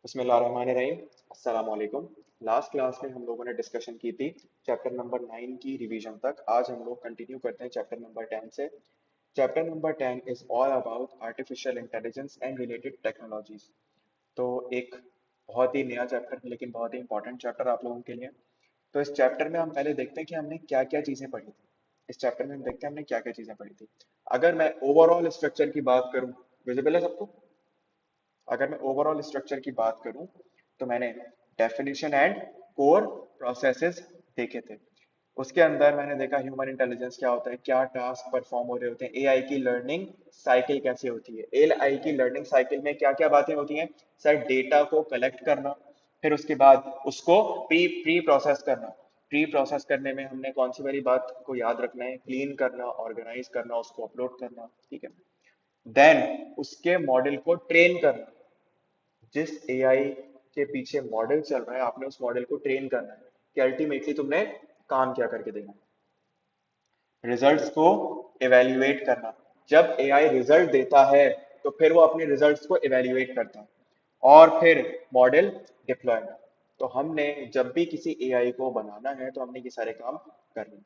बिस्मिल्लाहिर्रहमानिर्रहीम। अस्सलाम वालेकुम। लास्ट क्लास में हम लोगों ने डिस्कशन की थी चैप्टर नंबर 9 की रिवीजन तक। आज हम लोग कंटिन्यू करते हैं चैप्टर नंबर 10 से। Chapter number 10 is all about artificial intelligence and related technologies. तो एक बहुत ही नया चैप्टर लेकिन बहुत ही इंपॉर्टेंट चैप्टर आप लोगों के लिए। तो इस चैप्टर में हम पहले देखते हैं कि हमने क्या क्या चीजें पढ़ी थी। इस चैप्टर में हम देखते हैं हमने क्या क्या चीजें पढ़ी थी। अगर मैं ओवरऑल स्ट्रक्चर की बात करूं, विजिबल है सबको? अगर मैं ओवरऑल स्ट्रक्चर की बात करूं तो मैंने डेफिनेशन एंड कोर प्रोसेसेस देखे थे। उसके अंदर मैंने देखा ह्यूमन इंटेलिजेंस क्या होता है, क्या टास्क परफॉर्म हो रहे होते हैं, एआई की लर्निंग साइकिल कैसे होती है। एआई की लर्निंग साइकिल में क्या क्या बातें होती हैं? सर, डेटा को कलेक्ट करना, फिर उसके बाद उसको प्री प्री प्रोसेस करना। प्री प्रोसेस करने में हमने कौन सी वाली बात को याद रखना है? क्लीन करना, ऑर्गेनाइज करना, उसको अपलोड करना, ठीक है। देन उसके मॉडल को ट्रेन करना। जिस एआई के पीछे मॉडल चल रहा है आपने उस मॉडल को ट्रेन करना है कि अल्टीमेटली तुमने काम क्या करके देना है। रिजल्ट्स को इवेल्युएट करना। जब एआई रिजल्ट देता है तो फिर वो अपने रिजल्ट्स को इवेल्युएट करता है और फिर मॉडल डिप्लॉयमेंट। तो हमने जब भी किसी एआई को बनाना है तो हमने ये सारे काम करने हैं।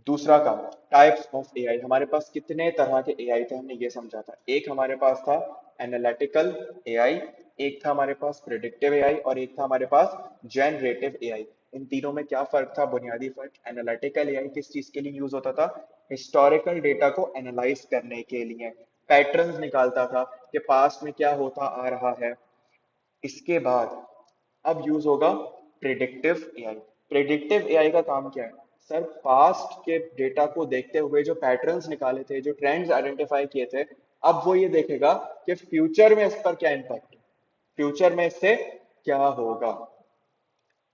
दूसरा काम, टाइप्स ऑफ एआई। हमारे पास कितने तरह के एआई थे हमने ये समझा था। एक हमारे पास था एनालिटिकल एआई, एक था हमारे पास प्रिडिक्टिव एआई और एक था हमारे पास जनरेटिव एआई। इन तीनों में क्या फर्क था? बुनियादी फर्क, एनालिटिकल एआई किस चीज के लिए यूज होता था? हिस्टोरिकल डेटा को एनालाइज करने के लिए, पैटर्न्स निकालता था कि पास्ट में क्या होता आ रहा है। इसके बाद अब यूज होगा प्रिडिक्टिव एआई। प्रिडिक्टिव एआई का काम क्या है? सर, पास्ट के डेटा को देखते हुए जो पैटर्न्स निकाले थे, जो ट्रेंड्स आइडेंटिफाई किए थे, अब वो ये देखेगा कि फ्यूचर में इस पर क्या इम्पैक्ट है, फ्यूचर में इससे क्या होगा।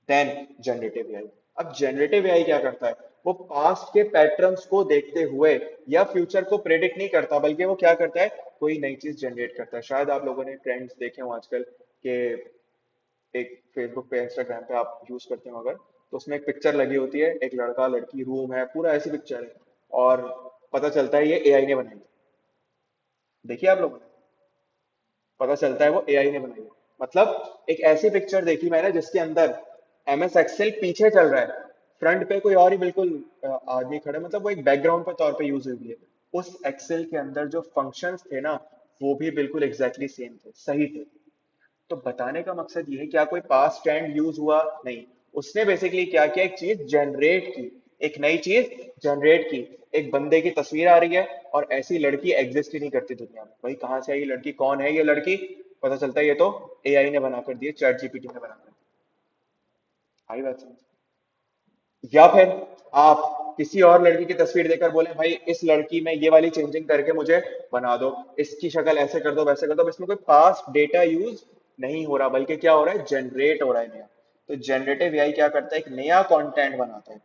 Then generative AI. अब जनरेटिव एआई क्या करता है? वो पास्ट के पैटर्न्स को देखते हुए या फ्यूचर को प्रेडिक्ट नहीं करता, बल्कि वो क्या करता है? कोई नई चीज जनरेट करता है। शायद आप लोगों ने ट्रेंड्स देखे हो आजकल के, एक फेसबुक पे इंस्टाग्राम पे आप यूज करते हो अगर, तो उसमें एक पिक्चर लगी होती है, एक लड़का लड़की रूम है, पूरा ऐसी पिक्चर है और पता चलता है ये एआई ने बनाई है। देखिए आप लोगों ने, पता चलता है वो एआई ने बनाई है। मतलब एक ऐसी पिक्चर देखी मैंने जिसके अंदर एमएस एक्सेल पीछे चल रहा है, फ्रंट पे कोई और ही बिल्कुल आदमी खड़ा है, मतलब वो एक बैकग्राउंड पे तौर पे यूज हुई है। उस एक्सेल के अंदर जो फंक्शंस थे ना, वो भी बिल्कुल एग्जैक्टली सेम थे, सही थे। तो बताने का मकसद ये है, क्या कोई पास्ट ट्रेंड यूज हुआ? नहीं। उसने बेसिकली क्या किया? एक चीज जनरेट की, एक नई चीज जनरेट की। एक बंदे की तस्वीर आ रही है और ऐसी लड़की एग्जिस्ट ही नहीं करती दुनिया में। भाई कहाँ से आई ये लड़की, कौन है ये लड़की? पता चलता है ये तो एआई ने बना कर दी है, चैट जीपीटी ने बना कर दी। आई बात समझ? या फिर आप किसी और लड़की की तस्वीर देखकर बोले भाई इस लड़की में ये वाली चेंजिंग करके मुझे बना दो, इसकी शक्ल ऐसे कर दो वैसे कर दो। अब इसमें कोई पास्ट डेटा यूज नहीं हो रहा, बल्कि क्या हो रहा है? जनरेट हो रहा है नया। तो जनरेटिव एआई क्या करता है? एक नया कंटेंट बनाता है।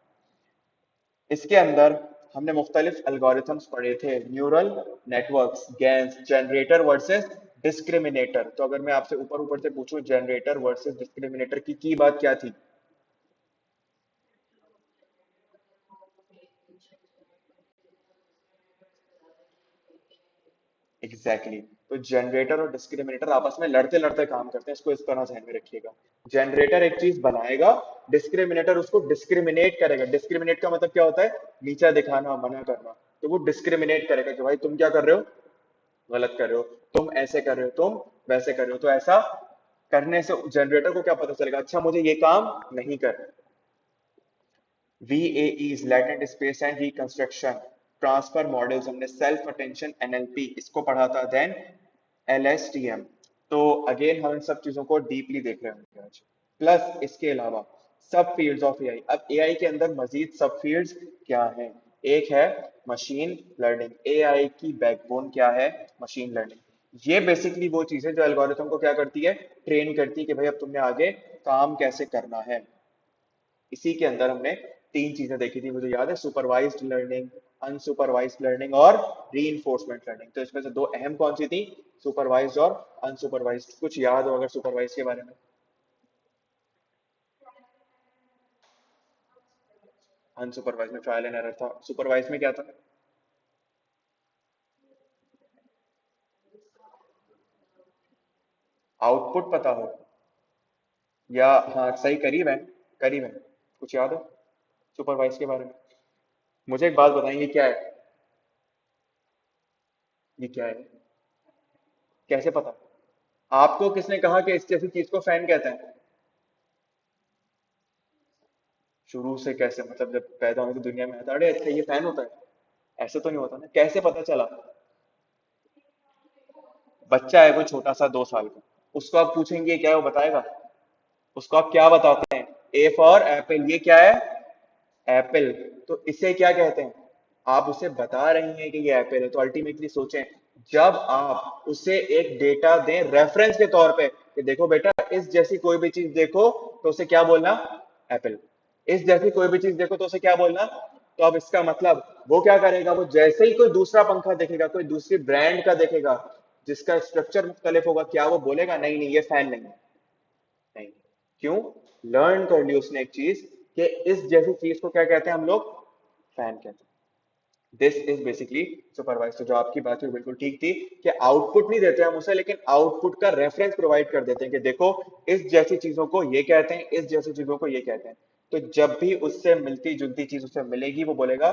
इसके अंदर हमने मुख्तलिफ एल्गोरिथम्स पढ़े थे, neural networks, GANs, generator versus discriminator. तो अगर मैं आपसे ऊपर ऊपर से पूछूं जनरेटर वर्सेस डिस्क्रिमिनेटर की बात क्या थी? Exactly exactly. तो जनरेटर और डिस्क्रिमिनेटर आपस में लड़ते लड़ते काम करते हैं, इसको इस तरह ध्यान में रखिएगा। जनरेटर एक चीज बनाएगा, डिस्क्रिमिनेटर उसको डिस्क्रिमिनेट करेगा। डिस्क्रिमिनेट का मतलब क्या होता है? नीचा दिखाना, मना करना। तो वो डिस्क्रिमिनेट करेगा कि भाई तुम क्या कर रहे हो, गलत कर रहे हो, तुम ऐसे कर रहे हो, तुम वैसे कर रहे हो। तो ऐसा करने से जनरेटर को क्या पता चलेगा? अच्छा मुझे ये काम नहीं करना। VAEs, latent space and reconstruction, transfer models हमने, सेल्फ अटेंशन NLP इसको पढ़ा था। Then LSTM। तो अगेन हम इन सब चीजों को डीपली देख रहे होंगे आज। प्लस इसके अलावा सब फील्ड्स ऑफ एआई। अब एआई के अंदर मजीद सब फील्ड्स क्या हैं? एक है मशीन लर्निंग। एआई की बैकबोन क्या है? Machine learning. ये बेसिकली वो चीज है जो एल्गोरिथम को क्या करती है? ट्रेन करती है कि भाई अब तुमने आगे काम कैसे करना है। इसी के अंदर हमने तीन चीजें देखी थी, मुझे याद है, सुपरवाइज्ड लर्निंग, अनसुपरवाइज्ड लर्निंग और रीइंफोर्समेंट लर्निंग। तो इसमें से दो अहम कौन सी थी? सुपरवाइज्ड और अनसुपरवाइज्ड। कुछ याद हो अगर सुपरवाइज के बारे में? अनसुपरवाइज में ट्रायल एंड एरर था, सुपरवाइज में क्या था? आउटपुट पता हो, या हाँ सही, करीब है, करीब है। कुछ याद है सुपरवाइज के बारे में? मुझे एक बात बताएं, ये क्या है? ये क्या है? कैसे पता? आपको किसने कहा कि इस जैसी चीज को फैन कहते हैं? शुरू से कैसे, मतलब जब पैदा होने की दुनिया में आता, अरे अच्छा ये फैन होता है, ऐसे तो नहीं होता ना, कैसे पता चला? बच्चा है कोई छोटा सा 2 साल का, उसको आप पूछेंगे क्या है, वो बताएगा? उसको आप क्या बताते हैं? ए फॉर एप्पल, ये क्या है? एप्पल। तो इसे क्या कहते हैं? आप उसे बता रही हैं कि ये एप्पल है, तो अल्टीमेटली सोचें, जब आप उसे एक डेटा दें रेफरेंस के तौर पे कि देखो बेटा इस जैसी कोई भी चीज देखो, तो उसे क्या बोलना? एप्पल। इस जैसी कोई भी चीज देखो तो उसे क्या बोलना? तो अब इसका मतलब वो क्या करेगा, वो जैसे ही कोई दूसरा पंखा देखेगा, कोई दूसरी ब्रांड का देखेगा जिसका स्ट्रक्चर मुख्तलिफ होगा, क्या वो बोलेगा नहीं नहीं ये फैन नहीं है? नहीं। क्यों? लर्न कर ली उसने एक चीज कि इस जैसी चीज को क्या कहते हैं हम लोग? फैन कहते हैं। This is basically supervise. तो जो आपकी बात हुई बिल्कुल ठीक थी कि आउटपुट नहीं देते हम उसे, लेकिन आउटपुट का रेफरेंस प्रोवाइड कर देते हैं कि देखो इस जैसी चीजों को ये कहते हैं, इस जैसी चीजों को ये कहते हैं। तो जब भी उससे मिलती जुलती चीज उसे मिलेगी, वो बोलेगा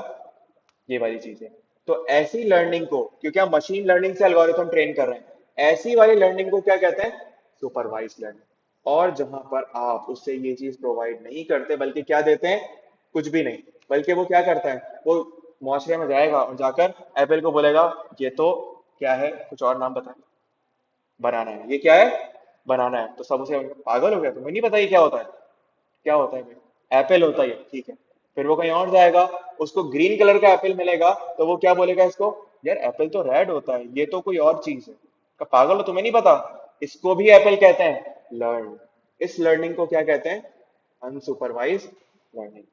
ये वाली चीज है। तो ऐसी लर्निंग को, क्योंकि हम मशीन लर्निंग से एल्गोरिथम ट्रेन कर रहे हैं, ऐसी वाली लर्निंग को क्या कहते हैं? Supervise learning. और जहां पर आप उससे ये चीज प्रोवाइड नहीं करते, बल्कि क्या देते हैं? कुछ भी नहीं। बल्कि वो क्या करता है, वो मुआशरे में जाएगा और जाकर एप्पल को बोलेगा ये तो क्या है, कुछ और नाम बताएं। बनाना है, ये क्या है? बनाना है। तो सब उसे पागल हो गया, तुम्हें नहीं पता ये क्या होता है? क्या होता है भाई? एप्पल होता है, ठीक है। फिर वो कहीं और जाएगा, उसको ग्रीन कलर का एप्पल मिलेगा, तो वो क्या बोलेगा इसको? यार एप्पल तो रेड होता है, ये तो कोई और चीज है। का पागल हो, तुम्हें नहीं पता? इसको भी एप्पल कहते हैं लर्न। इस लर्निंग को क्या कहते हैं? Unsupervised learning.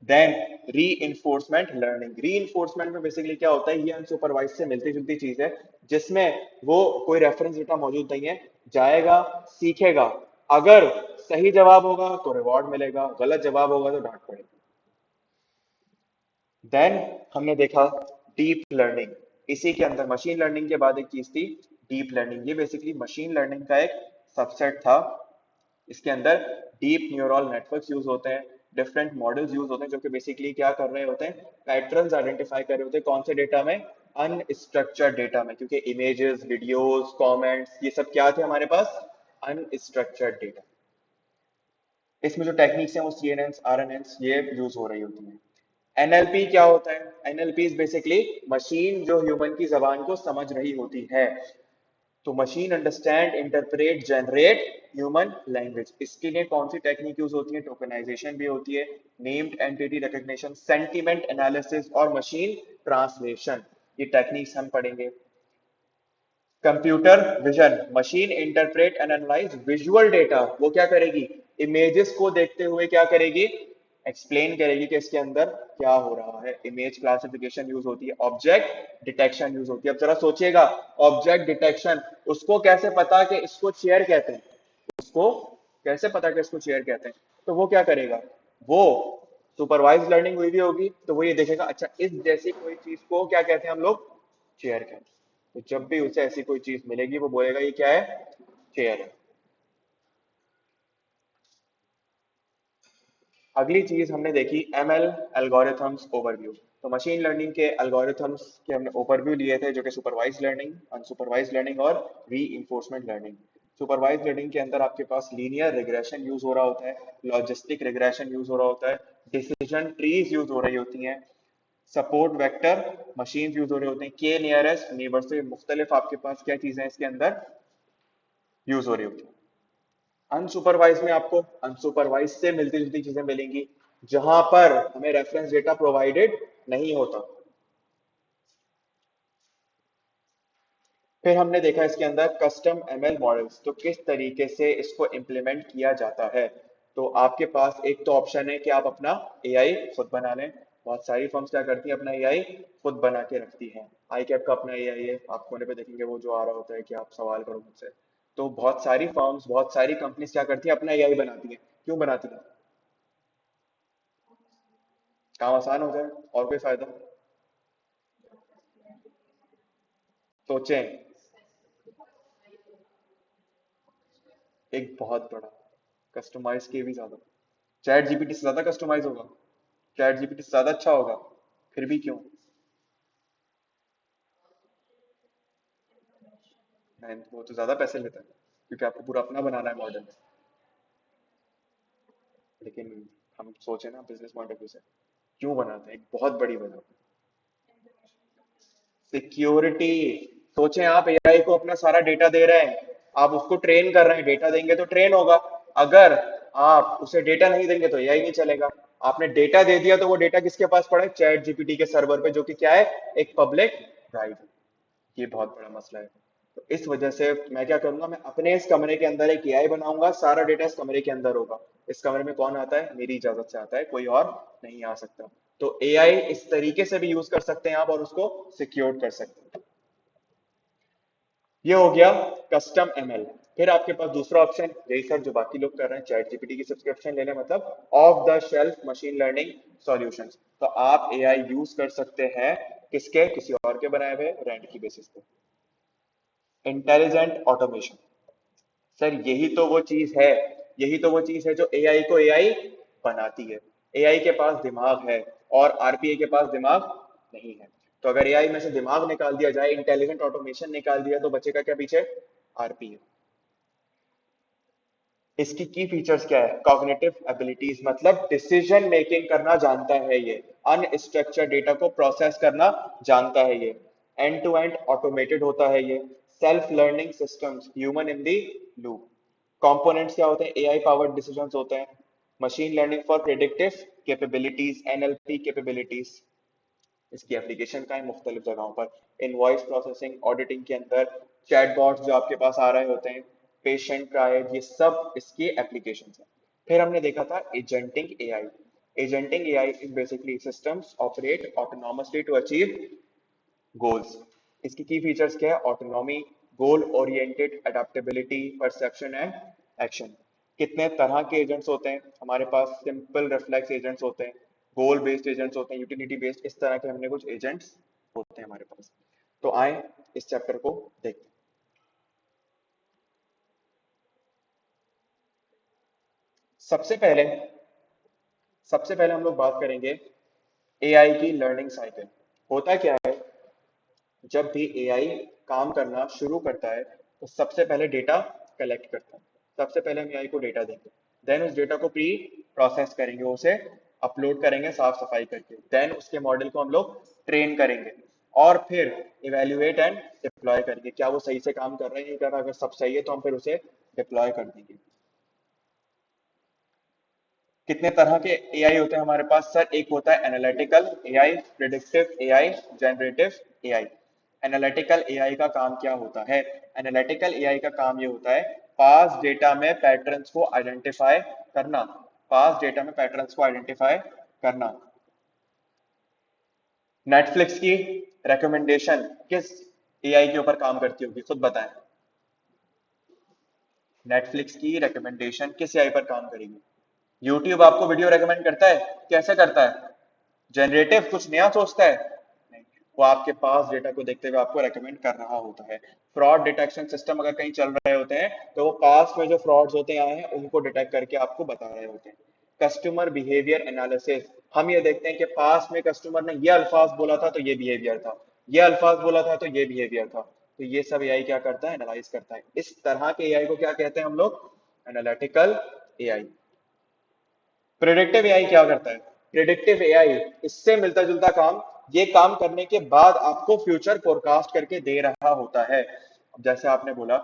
Then reinforcement learning. Reinforcement में बेसिकली क्या होता है, ये अनसुपरवाइज से मिलती जुलती चीज है, जिसमें वो कोई रेफरेंस डेटा मौजूद नहीं है, जाएगा, सीखेगा, अगर सही जवाब होगा तो रिवॉर्ड मिलेगा, गलत जवाब होगा तो डांट पड़ेगी। देन हमने देखा डीप लर्निंग। इसी के अंदर मशीन लर्निंग के बाद एक चीज थी डीप लर्निंग। ये बेसिकली मशीन लर्निंग का एक सबसेट था। इसके अंदर डीप न्यूरल नेटवर्क्स यूज होते हैं, डिफरेंट मॉडल्स यूज होते हैं, जो कि बेसिकली क्या कर रहे होते हैं? पैटर्न्स आइडेंटिफाई कर रहे होते हैं। कौन से डेटा में? अनस्ट्रक्चर्ड डेटा में, क्योंकि इमेजेस, वीडियोस, कमेंट्स, ये सब क्या थे हमारे पास? Unstructured data. इसमें जो टेक्निक्स हैं वो सीएनएन्स, आरएनएन्स ये यूज हो रही होती हैं। एनएलपी क्या होता है? एनएलपी इज बेसिकली मशीन जो ह्यूमन की जबान को समझ रही होती है। तो machine understand, interpret, generate human language. इसके लिए कौन सी टेक्निक यूज होती है? टोकनाइजेशन भी होती है, named entity recognition, sentiment analysis और मशीन ट्रांसलेशन। ये टेक्निक्स हम पढ़ेंगे। Computer vision, machine interpret and analyse visual data. वो क्या करेगी? इमेजेस को देखते हुए क्या करेगी? एक्सप्लेन करेगी कि इसके अंदर क्या हो रहा है। इमेज क्लासिफिकेशन यूज होती है, ऑब्जेक्ट डिटेक्शन यूज होती है। अब जरा सोचिएगा, ऑब्जेक्ट डिटेक्शन, उसको कैसे पता कि इसको चेयर कहते हैं? उसको कैसे पता कि इसको चेयर कहते हैं? तो वो क्या करेगा? वो सुपरवाइज लर्निंग हुई भी होगी, तो वो ये देखेगा अच्छा इस जैसी कोई चीज को क्या कहते हैं हम लोग? चेयर कहते हैं। तो जब भी उसे ऐसी कोई चीज मिलेगी, वो बोलेगा ये क्या है? चेयर है। अगली चीज हमने देखी एमएल, एल्गोरिथम्स ओवरव्यू। तो मशीन लर्निंग के एल्गोरिथम्स के हमने ओवरव्यू लिए थे, जो कि सुपरवाइज लर्निंग, अनसुपरवाइज लर्निंग और री लर्निंग। सुपरवाइज लर्निंग के अंदर आपके पास लीनियर रिग्रेशन यूज हो रहा होता है, लॉजिस्टिक रिग्रेशन यूज हो रहा होता है, डिसीजन ट्रीज यूज हो रही होती हैं, सपोर्ट वेक्टर मशीन यूज हो रहे होते हैं, के नियरेस्ट नेबर से मुख्तलिफ आपके पास क्या चीजें इसके अंदर यूज हो रही होती है। अनसुपरवाइज में आपको अनसुपरवाइज से मिलती जुलती चीजें मिलेंगी, जहां पर हमें रेफरेंस डेटा प्रोवाइडेड नहीं होता। फिर हमने देखा इसके अंदर कस्टम एमएल मॉडल्स, तो किस तरीके से इसको इम्प्लीमेंट किया जाता है। तो आपके पास एक तो ऑप्शन है कि आप अपना एआई खुद बना लें। बहुत सारी फर्म्स क्या करती हैं, अपना एआई खुद बना के रखती हैं। आई कैप का अपना एआई है, आप कोने पे देखेंगे वो जो आ रहा होता है कि आप सवाल करो मुझसे। तो बहुत सारी फर्म्स, बहुत सारी कंपनीज क्या करती हैं, अपना एआई बनाती हैं। क्यों बनाती हैं? काम आसान हो जाए, और कोई फायदा? सोचें। एक बहुत बड़ा, कस्टमाइज के भी ज्यादा। चैट जीपीटी से ज्यादा कस्टमाइज होगा, चैट जीपीटी से ज्यादा अच्छा होगा। फिर भी क्यों? नहीं, वो तो ज्यादा पैसे लेता है क्योंकि आपको पूरा अपना बनाना है मॉडल। लेकिन हम सोचे ना बिजनेस पॉइंट ऑफ व्यू से, क्यों बनाते हैं, एक बहुत बड़ी वजह, सिक्योरिटी। सोचें आप एआई को अपना सारा डेटा दे रहे हैं, आप उसको ट्रेन कर रहे हैं, डेटा देंगे तो ट्रेन होगा। अगर आप उसे डेटा नहीं देंगे तो एआई नहीं चलेगा। आपने डेटा दे दिया तो वो डेटा किसके पास पड़ा है? चैट जीपीटी के सर्वर पे, जो कि क्या है, एक पब्लिक ड्राइव है। ये बहुत बड़ा मसला है। तो इस वजह से मैं क्या करूंगा, मैं अपने इस कमरे के अंदर एक एआई बनाऊंगा, सारा डेटा इस कमरे के अंदर होगा। इस कमरे में कौन आता है? मेरी इजाजत से आता है, कोई और नहीं आ सकता। तो एआई इस तरीके से भी यूज कर सकते हैं आप, और उसको सिक्योर कर सकते हैं। ये हो गया कस्टम एमएल। फिर आपके पास दूसरा ऑप्शन, यही सर जो बाकी लोग कर रहे हैं, चैट जीपीटी की सब्सक्रिप्शन ले लें, मतलब of the shelf machine learning solutions. तो आप एआई यूज कर सकते हैं किसके? किसी और के बनाए हुए रेंट की बेसिस पे। Intelligent automation. सर यही तो वो चीज है, यही तो वो चीज है जो एआई को एआई बनाती है। एआई के पास दिमाग है और आरपीए के पास दिमाग नहीं है। तो अगर एआई में से दिमाग निकाल दिया जाए, इंटेलिजेंट ऑटोमेशन निकाल दिया, तो बचेगा क्या पीछे? आरपीए। इसकी की फीचर्स क्या है? कॉग्निटिव एबिलिटीज, मतलब डिसीजन मेकिंग करना जानता है ये, अनस्ट्रक्चर्ड डेटा को प्रोसेस करना जानता है ये, एंड टू एंड ऑटोमेटेड होता है ये, self learning systems, human in the loop. Components क्या होते हैं? एआई पावर्ड डिसीजंस होते हैं, machine learning for predictive capabilities, NLP capabilities. इसकी एप्लीकेशन का है मुख्तलिफ जगहों पर, इनवॉइस प्रोसेसिंग, ऑडिटिंग के अंदर, चैटबॉट्स जो आपके पास आ रहे होते हैं, पेशेंट ट्रायल, ये सब इसकी एप्लीकेशन है। फिर हमने देखा था agentic AI. Agentic AI is basically systems operate autonomously to achieve goals. इसकी की फीचर्स क्या है? Autonomy, goal oriented, adaptability, perception and action. कितने तरह के एजेंट्स होते हैं हमारे पास? सिंपल रिफ्लेक्स एजेंट्स होते हैं, गोल बेस्ड एजेंट्स होते हैं, यूटिलिटी बेस्ड, इस तरह के हमने कुछ एजेंट्स होते हैं हमारे पास। तो आए इस चैप्टर को देखते हैं। सबसे पहले सबसे पहले हम लोग बात करेंगे एआई की लर्निंग साइकिल। होता क्या है, जब भी एआई काम करना शुरू करता है तो सबसे पहले डेटा कलेक्ट करता है। सबसे पहले हम एआई को डेटा देंगे, देन उस डेटा को प्री प्रोसेस करेंगे, उसे अपलोड करेंगे साफ सफाई करके, देन उसके मॉडल को हम लोग ट्रेन करेंगे, और फिर इवेल्युएट एंड डिप्लॉय करेंगे, क्या वो सही से काम कर रहा है नहीं कर रहा। अगर सब सही है तो हम फिर उसे डिप्लॉय कर देंगे। कितने तरह के एआई होते हैं हमारे पास? सर एक होता है analytical AI, predictive AI, generative AI. Analytical AI का काम क्या होता है? एनालिटिकल एआई का काम ये होता है, पास डेटा में पैटर्न्स को आइडेंटिफाई करना, पास डेटा में पैटर्न्स को आइडेंटिफाई करना। नेटफ्लिक्स की रिकमेंडेशन किस एआई के ऊपर काम करती होगी, खुद बताएं। नेटफ्लिक्स की रिकमेंडेशन किस एआई पर काम करेगी? यूट्यूब आपको वीडियो रेकमेंड करता है, कैसे करता है? जनरेटिव, कुछ नया सोचता है? नहीं, वो आपके पास डेटा को देखते हुए आपको रेकमेंड कर रहा होता है। फ्रॉड डिटेक्शन सिस्टम अगर कहीं चल रहे होते हैं तो वो पास्ट में जो फ्रॉड्स होते आए हैं उनको डिटेक्ट करके आपको बता रहे होते हैं। कस्टमर बिहेवियर एनालिसिस, हम ये देखते हैं कि पास्ट में कस्टमर ने ये अल्फाज बोला था तो ये बिहेवियर था, ये अल्फाज बोला था तो ये बिहेवियर था। तो ये सब एआई क्या करता है? एनालाइज करता है। इस तरह के एआई को क्या कहते हैं हम लोग? Analytical AI. प्रेडिक्टिव एआई क्या करता है? प्रेडिक्टिव एआई इससे मिलता जुलता काम, ये काम करने के बाद आपको फ्यूचर फोरकास्ट करके दे रहा होता है। अब जैसे आपने बोला,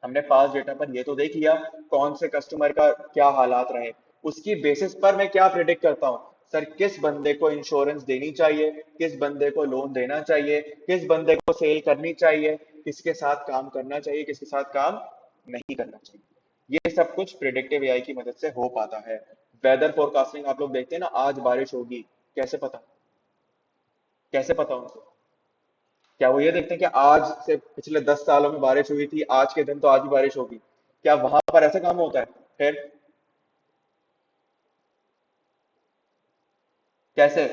हमने पास डेटा पर ये तो देख लिया कौन से कस्टमर का क्या हालात रहे, उसकी बेसिस पर मैं क्या प्रिडिक्ट करता हूँ? सर किस बंदे को इंश्योरेंस देनी चाहिए, किस बंदे को लोन देना चाहिए, किस बंदे को सेल करनी चाहिए, किसके साथ काम करना चाहिए, किसके साथ काम नहीं करना चाहिए। ये सब कुछ प्रिडिक्टिव एआई की मदद से हो पाता है। वेदर फोरकास्टिंग आप लोग देखते हैं ना, आज बारिश होगी, कैसे पता? कैसे पता उनको? क्या वो ये देखते हैं कि आज से पिछले 10 सालों में बारिश हुई थी, आज के दिन तो आज ही बारिश होगी? क्या वहां पर ऐसा काम होता है? फिर कैसे?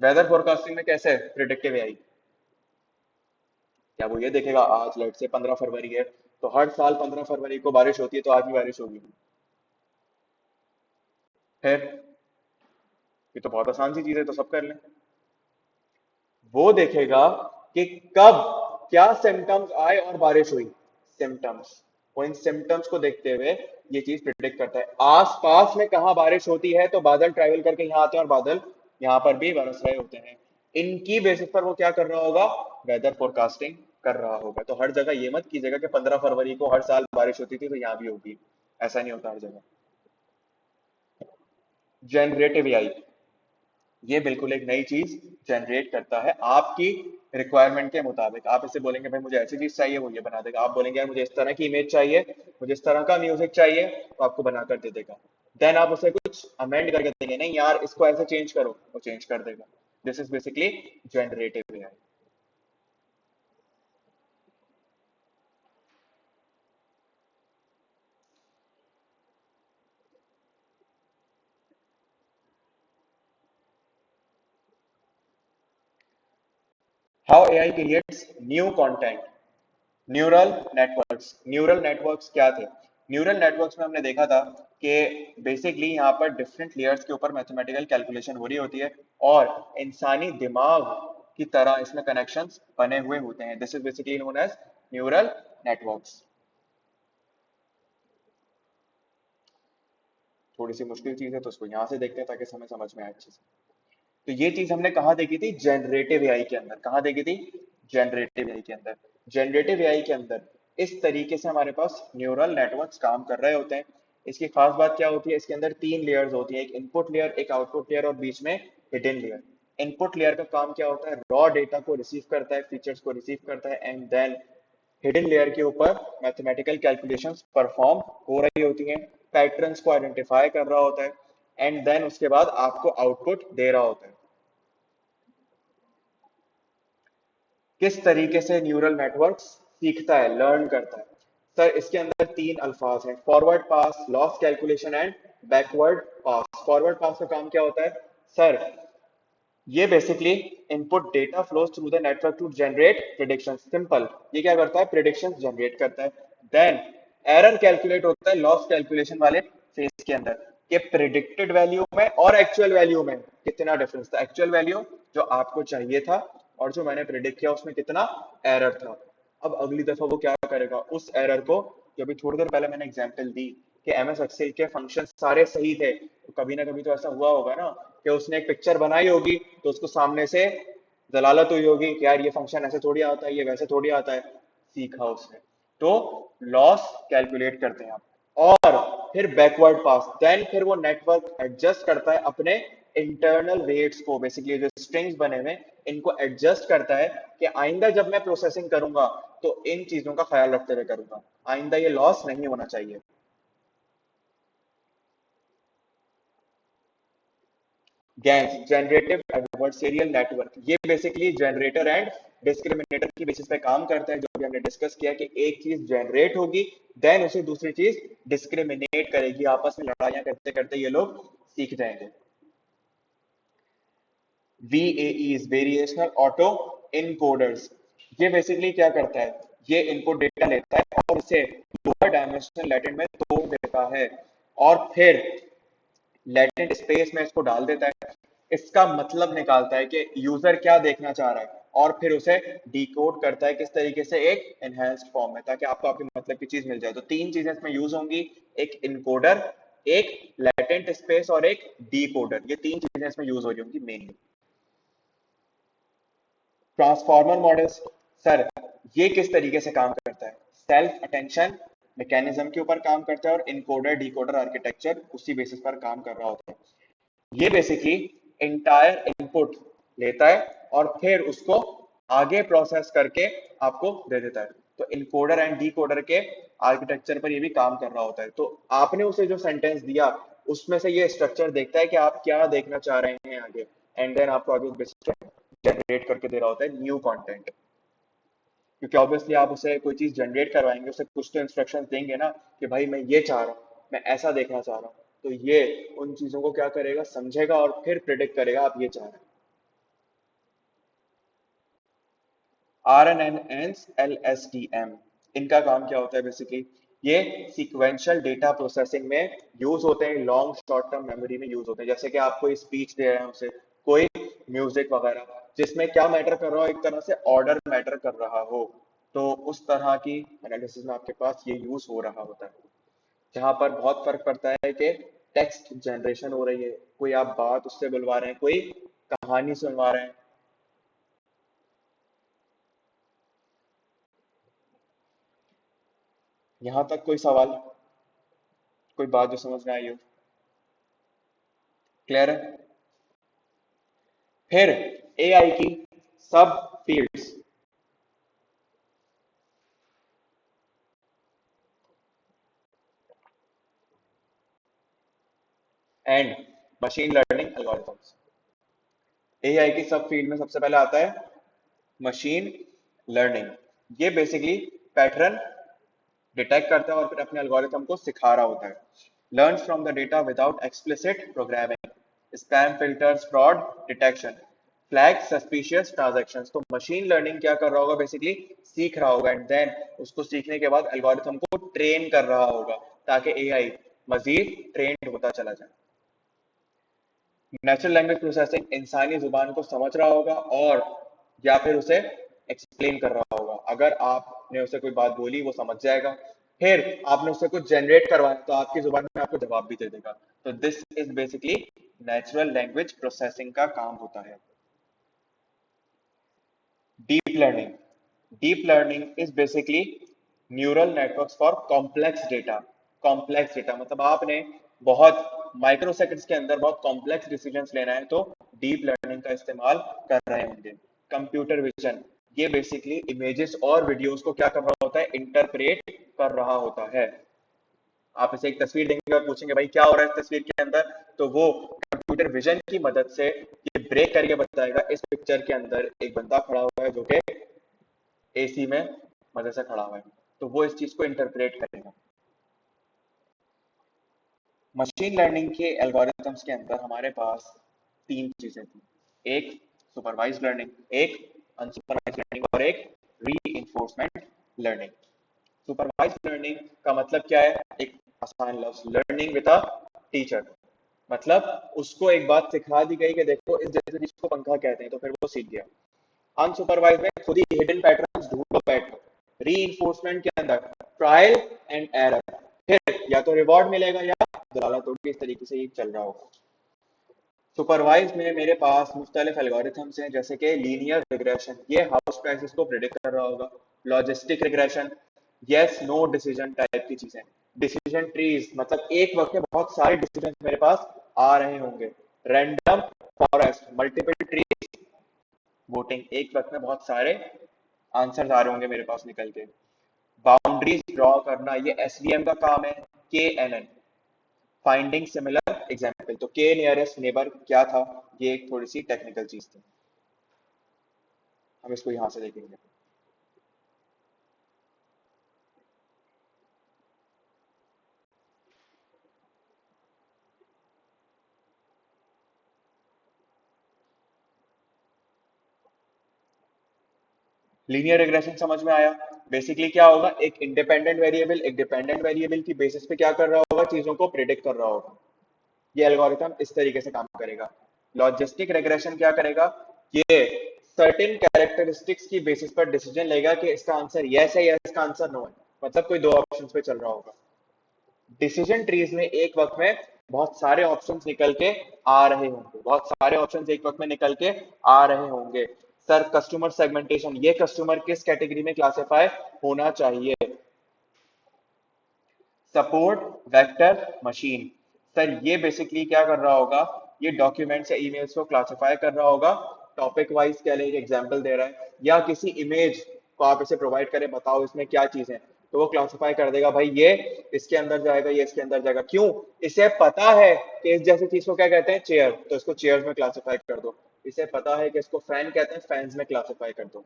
वेदर फोरकास्टिंग में कैसे प्रिडिक्टिव एआई? क्या वो ये देखेगा आज लेट से 15 फरवरी है, तो हर साल 15 फरवरी को बारिश होती है, तो आज भी बारिश होगी। फिर ये तो बहुत आसान सी चीज है, तो सब कर लें। वो देखेगा कि कब क्या सिम्टम्स आए और बारिश हुई। सिम्टम्स, वो इन सिम्टम्स को देखते हुए ये चीज प्रिडिक्ट करता है। आसपास में कहाँ बारिश होती है तो बादल ट्रैवल करके यहाँ आते हैं और बादल यहाँ पर भी बरस रहे होते हैं। इनकी बेसिस पर वो क्या कर रहा होगा, वेदर फोरकास्टिंग कर रहा होगा। तो हर जगह ये मत कीजिएगा कि 15 फरवरी को हर साल बारिश होती थी तो यहाँ भी होगी, ऐसा नहीं होता हर जगह। जनरेटिव एआई, ये बिल्कुल एक नई चीज जनरेट करता है आपकी रिक्वायरमेंट के मुताबिक। आप इसे बोलेंगे भाई मुझे ऐसी चीज चाहिए, वो ये बना देगा। आप बोलेंगे यार मुझे इस तरह की इमेज चाहिए, मुझे इस तरह का म्यूजिक चाहिए, तो आपको बना कर दे देगा। देन आप उसे कुछ अमेंड करके देंगे, नहीं यार इसको ऐसे चेंज करो, वो चेंज कर देगा। This is basically generative AI. How AI creates new content. Neural networks क्या थे? न्यूरल नेटवर्क्स में हमने देखा था कि बेसिकली यहाँ पर डिफरेंट लेयर्स के ऊपर मैथमेटिकल कैलकुलेशन हो रही होती है, और इंसानी दिमाग की तरह इसमें कनेक्शंस बने हुए होते हैं। This is basically known as neural networks. थोड़ी सी मुश्किल चीज है तो उसको यहाँ से देखते हैं ताकि हमें समझ में आए अच्छे से। तो ये चीज हमने कहाँ देखी थी? जनरेटिव एआई के अंदर। कहाँ देखी थी? जनरेटिव एआई के अंदर। जनरेटिव एआई के अंदर इस तरीके से हमारे पास न्यूरल नेटवर्क्स काम कर रहे होते हैं। इसकी खास बात क्या होती है? इसके अंदर तीन लेयर्स होती हैं, एक इनपुट लेयर, एक आउटपुट लेयर और बीच में हिडन लेयर। इनपुट लेयर का काम क्या होता है? रॉ डेटा को रिसीव करता है, फीचर्स को रिसीव करता है, एंड देन हिडन लेयर के ऊपर मैथमेटिकल कैलकुलेशंस परफॉर्म हो रही होती हैं, पैटर्न्स को आइडेंटिफाई कर रहा होता है, एंड देन उसके बाद आपको आउटपुट दे रहा होता है। किस तरीके से न्यूरल नेटवर्क सीखता है, लर्न करता है? सर इसके अंदर तीन अल्फाज हैं, forward pass, loss calculation and backward pass. Forward pass का काम क्या होता है? सर ये basically input data flows through the network to generate prediction. Simple, ये क्या करता है? प्रिडिक्शन जनरेट करता है। देन एरर कैलकुलेट होता है लॉस कैलकुलेशन वाले फेज के अंदर, कि प्रिडिक्टेड वैल्यू में और एक्चुअल वैल्यू में कितना डिफरेंस था। एक्चुअल वैल्यू जो आपको चाहिए था और जो मैंने प्रिडिक्ट किया उसमें कितना एरर था। अब अगली दफा वो क्या करेगा? उस एरर को, जो अभी थोड़ी देर पहले मैंने एग्जांपल दी कि एमएस एक्सेल के फंक्शन सारे सही थे, तो कभी ना कभी तो ऐसा हुआ होगा ना कि उसने एक पिक्चर बनाई होगी तो उसको सामने से जलालत हुई होगी कि यार ये फंक्शन ऐसे थोड़ी आता है, ये वैसे थोड़ी आता है। सीखा उसने। तो लॉस कैलकुलेट करते हैं आप, और फिर बैकवर्ड पास। देन फिर वो नेटवर्क एडजस्ट करता है अपने इंटरनल वेट्स को, बेसिकली जो स्ट्रिंग्स बने हुए इनको एडजस्ट करता है कि आइंदा जब मैं प्रोसेसिंग करूंगा तो इन चीजों का ख्याल रखते हुए करूंगा, आइंदा ये लॉस नहीं होना चाहिए। गैंस, जनरेटिव एडवर्सरियल नेटवर्क, ये बेसिकली जनरेटर एंड डिस्क्रिमिनेटर की बेसिस पे काम करता है। जो भी हमने डिस्कस किया कि एक चीज जनरेट होगी, देन उसे दूसरी चीज डिस्क्रिमिनेट करेगी, आपस में लड़ाइयां करते करते ये लोग सीख जाएंगे। VAEs, वेरिएशनल ऑटो इनकोडर्स, ये बेसिकली क्या करता है? ये इनपुट डेटा लेता है और उसे लोअर डायमेंशनल लैटेंट में तोड़ देता है, और फिर लैटेंट स्पेस में इसको डाल देता है। इसका मतलब निकालता है कि यूजर क्या देखना चाह रहा है, और फिर उसे डिकोड करता है किस तरीके से? एक एनहेंस्ड फॉर्म में, ताकि आपको आपके मतलब की चीज मिल जाए। तो तीन चीजें इसमें यूज होंगी, एक इनकोडर, एक लैटेंट स्पेस और एक डिकोडर। ये तीन चीजें इसमें यूज हो रही होंगी मेनली। ट्रांसफॉर्मर मॉडल्स, सर ये किस तरीके से काम करता है? सेल्फ अटेंशन मैकेनिज्म के ऊपर काम करता है, और इनकोडर डिकोडर आर्किटेक्चर उसी बेसिस पर काम कर रहा होता है। ये बेसिकली इंटायर इनपुट लेता है और फिर उसको आगे प्रोसेस करके आपको दे देता है। तो इनकोडर एंड डिकोडर के आर्किटेक्चर पर ये भी काम कर रहा होता है। तो आपने उसे जो सेंटेंस दिया उसमें से ये स्ट्रक्चर देखता है कि आप क्या देखना चाह रहे हैं आगे, एंड देन आपको आगे जनरेट करके दे रहा होता है न्यू कंटेंट। क्योंकि ऑब्वियसली आप उसे कोई चीज जनरेट करवाएंगे, उसे कुछ तो इंस्ट्रक्शंस देंगे ना कि भाई मैं ये चाह रहा हूँ, मैं ऐसा देखना चाह रहा हूँ। तो ये उन चीजों को क्या करेगा? समझेगा और फिर प्रिडिक्ट करेगा आप ये चाह रहे हैं। RNNs LSTM, इनका काम क्या होता है बेसिकली, ये सीक्वेंशियल डेटा प्रोसेसिंग में यूज होते हैं, लॉन्ग शॉर्ट टर्म मेमोरी में यूज होते हैं। जैसे कि आप कोई स्पीच दे रहे हैं उसे, कोई म्यूजिक वगैरह, जिसमें क्या मैटर कर रहा हो, एक तरह से ऑर्डर मैटर कर रहा हो, तो उस तरह की एनालिसिस में आपके पास ये यूज हो रहा होता है। जहां पर बहुत फर्क पड़ता है कि टेक्स्ट जनरेशन हो रही है, कोई आप बात उससे बुलवा रहे हैं, कोई कहानी सुनवा रहे हैं। यहां तक कोई सवाल, कोई बात जो समझ में आई हो? क्लियर है? फिर एआई की सब fields and machine learning algorithms. AI की सब फील्ड में सबसे पहले आता है मशीन लर्निंग। ये बेसिकली पैटर्न डिटेक्ट करता है और फिर अपने एल्गोरिथम को सिखा रहा होता है। Learn from the data without explicit programming, spam filters, fraud detection, flag suspicious transactions. तो मशीन लर्निंग क्या कर रहा होगा, बेसिकली सीख रहा होगा एंड देन उसको सीखने के बाद एल्गोरिथम को ट्रेन कर रहा होगा ताकि एआई मजीद ट्रेंड होता चला जाए। नेचुरल लैंग्वेज प्रोसेसिंग, इंसानी जुबान को समझ रहा होगा और या फिर उसे एक्सप्लेन कर रहा होगा। अगर आपने उसे कोई बात बोली वो समझ जाएगा, फिर आपने उससे कुछ जनरेट करवाया तो आपकी जुबान में आपको जवाब भी दे देगा। तो this is basically natural language processing का काम होता है। Deep learning, deep learning is basically neural networks for complex data. Complex data मतलब आपने बहुत माइक्रो सेकंड्स के अंदर बहुत कॉम्प्लेक्स डिसीजंस लेना है तो डीप लर्निंग का इस्तेमाल कर रहे होंगे। कंप्यूटर विजन, ये बेसिकली इमेजेस और वीडियोस को क्या कर रहा होता है, इंटरप्रेट कर रहा होता है। आप इसे एक तस्वीर देंगे और पूछेंगे भाई क्या हो रहा है इस तस्वीर के अंदर, तो वो कंप्यूटर विजन की मदद से ये ब्रेक करके बताएगा इस पिक्चर के अंदर एक बंदा खड़ा हुआ है जो कि एसी में मदद से खड़ा हुआ है, तो वो इस चीज को इंटरप्रेट करेगा। मशीन लर्निंग के एल्गोरिथम्स के अंदर हमारे पास तीन चीजें थी, एक सुपरवाइज लर्निंग, एक अनसुपरवाइज लर्निंग और एक री लर्निंग। सुपरवाइज लर्निंग का मतलब क्या है, एक आसान लफ्ज, लर्निंग विद अ टीचर। मतलब उसको एक बात सिखा दी गई कि देखो इस जैसे चीज को पंखा कहते हैं, तो फिर वो सीख गया। अनसुपरवाइज में खुद ही हिडन पैटर्न्स ढूंढो बैठ, री के अंदर ट्रायल एंड एरर, फिर या तो रिवॉर्ड मिलेगा या दलाला, तो इस तरीके से ये चल रहा होगा। सुपरवाइज में मेरे पास मुख्तलिफ एल्गोरिथम्स हैं, जैसे कि लीनियर रिग्रेशन, ये हाउस प्राइसेस को प्रिडिक्ट कर रहा होगा। Logistic regression, yes no decision type की चीजें। डिसीजन ट्रीज मतलब एक वक्त में बहुत सारे डिसीजन मेरे पास आ रहे होंगे। Random forest, multiple trees, voting, एक वक्त में बहुत सारे आंसर आ रहे होंगे मेरे पास निकल के। बाउंड्रीज ड्रॉ करना, ये एसवीएम का काम है। K N N, finding similar example, तो के नियरेस्ट नेबर क्या था, ये एक थोड़ी सी टेक्निकल चीज थी, हम इसको यहां से देखेंगे। लीनियर रिग्रेशन समझ में आया? बेसिकली क्या होगा, एक इंडिपेंडेंट वेरिएबल एक डिपेंडेंट वेरिएबल की बेसिस पे क्या कर रहा होगा, चीजों को प्रिडिक्ट कर रहा होगा। ये एल्गोरिथम इस तरीके से काम करेगा। लॉजिस्टिक रिग्रेशन क्या करेगा, ये सर्टेन कैरेक्टरिस्टिक्स की बेसिस पर डिसीजन लेगा कि इसका आंसर यस है या इसका आंसर नो है, मतलब कोई दो ऑप्शंस पे चल रहा होगा। डिसीजन ट्रीज में एक वक्त में बहुत सारे ऑप्शंस निकल के आ रहे होंगे, बहुत सारे ऑप्शंस एक वक्त में निकल के आ रहे होंगे। सर कस्टमर सेगमेंटेशन, ये कस्टमर किस कैटेगरी में क्लासिफाई होना चाहिए। सपोर्ट वेक्टर मशीन, सर ये बेसिकली क्या कर रहा होगा, ये डॉक्यूमेंट्स या ईमेल्स को क्लासिफाई कर रहा होगा टॉपिक वाइज, क्या एक एग्जांपल दे रहा है, या किसी इमेज को आप इसे प्रोवाइड करें, बताओ इसमें क्या चीज है, तो वो क्लासिफाई कर देगा भाई ये इसके अंदर जाएगा, ये इसके अंदर जाएगा। क्यों? इसे पता है कि इस जैसी चीज को क्या कहते हैं, चेयर, तो इसको चेयर्स में क्लासिफाई कर दो। इसे पता है कि इसको फैन कहते हैं, फैंस में क्लासिफाई कर दो।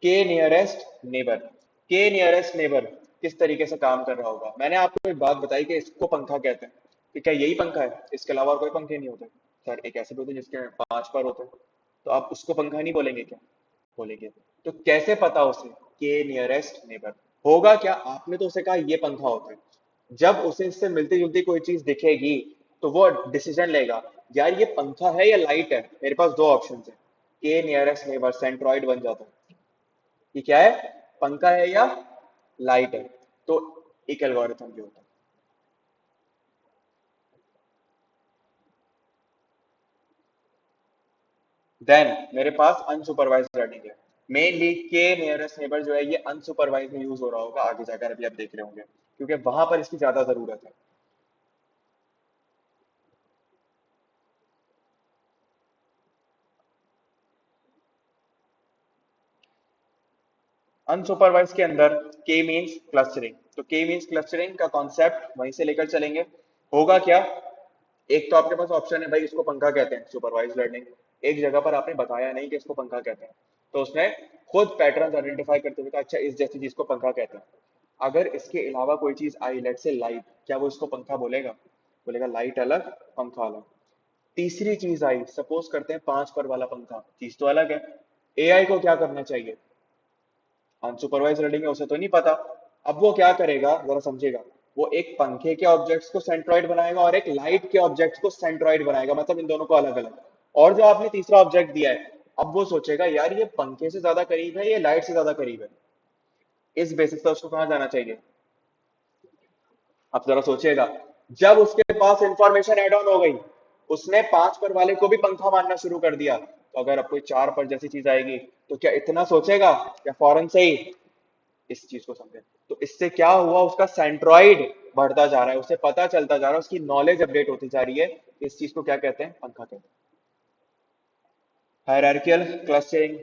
के नियरेस्ट नेबर, के नियरेस्ट नेबर किस तरीके से काम कर रहा होगा, मैंने आपको एक बात बताई कि इसको पंखा कहते हैं, कि क्या यही पंखा है, इसके अलावा और कोई पंखे नहीं होते? सर एक ऐसे भी होते हैं जिसके पांच पर होते हैं, तो आप उसको पंखा नहीं बोलेंगे क्या? बोलेंगे। तो कैसे पता उसे, के नियरेस्ट नेबर। होगा क्या, आपने तो उसे कहा ये पंखा होता है, जब उसे इससे मिलती जुलती कोई चीज दिखेगी तो वो डिसीजन लेगा, यार ये पंखा है या लाइट है। मेरे पास दो ऑप्शन है, के नियरेस्ट नेबर सेंट्रॉइड बन जाता है कि क्या है, पंखा है या लाइट है। तो एक एल्गोरिथम ये होता है। देन मेरे पास अनसुपरवाइज्ड लर्निंग है। मेनली के नियरेस्ट नेबर जो है ये अनसुपरवाइज में यूज हो रहा होगा आगे जाकर, अभी आप देख रहे होंगे, क्योंकि वहां पर इसकी ज्यादा जरूरत है। अनसुपरवाइज के अंदर के मींस क्लस्टरिंग, तो के मींस क्लस्टरिंग का कॉन्सेप्ट वहीं से लेकर चलेंगे। होगा क्या, एक तो आपके पास ऑप्शन है भाई इसको पंखा कहते हैं सुपरवाइज लर्निंग, एक जगह पर आपने बताया नहीं कि इसको पंखा कहते हैं, तो उसने खुद पैटर्न आइडेंटिफाई करते हुए कहा अच्छा इस जैसी चीज को पंखा कहते हैं। अगर इसके अलावा कोई चीज आई, लेट से लाइट, क्या वो इसको पंखा बोलेगा? बोलेगा लाइट अलग पंखा अलग। तीसरी चीज आई, सपोज करते हैं 5 पर वाला पंखा, चीज तो अलग है। एआई को क्या करना चाहिए, अनसुपरवाइज रीडिंग है उसे तो नहीं पता। अब वो क्या करेगा जरा समझेगा, वो एक पंखे के ऑब्जेक्ट्स को सेंट्रॉइड बनाएगा और एक लाइट के ऑब्जेक्ट्स को सेंट्रॉइड बनाएगा, मतलब इन दोनों को अलग अलग। और जो आपने तीसरा ऑब्जेक्ट दिया है, अब वो सोचेगा यार ये पंखे से ज्यादा करीब है, ये लाइट से ज्यादा करीब है। इस बेसिस पर उसको कहाँ जाना चाहिए, अब जरा सोचिएगा। जब उसके पास इंफॉर्मेशन एड ऑन हो गई, उसने 5 पर वाले को भी पंखा मानना शुरू कर दिया, तो अगर अब कोई 4 पर जैसी चीज आएगी तो क्या इतना सोचेगा, क्या फौरन से ही इस चीज को समझे। तो इससे क्या हुआ, उसका सेंट्रॉइड बढ़ता जा रहा है, उसे पता चलता जा रहा है, उसकी नॉलेज अपडेट होती जा रही है। इस चीज को क्या कहते हैं, पंखा कहते हैं। हायरार्कियल क्लस्टरिंग,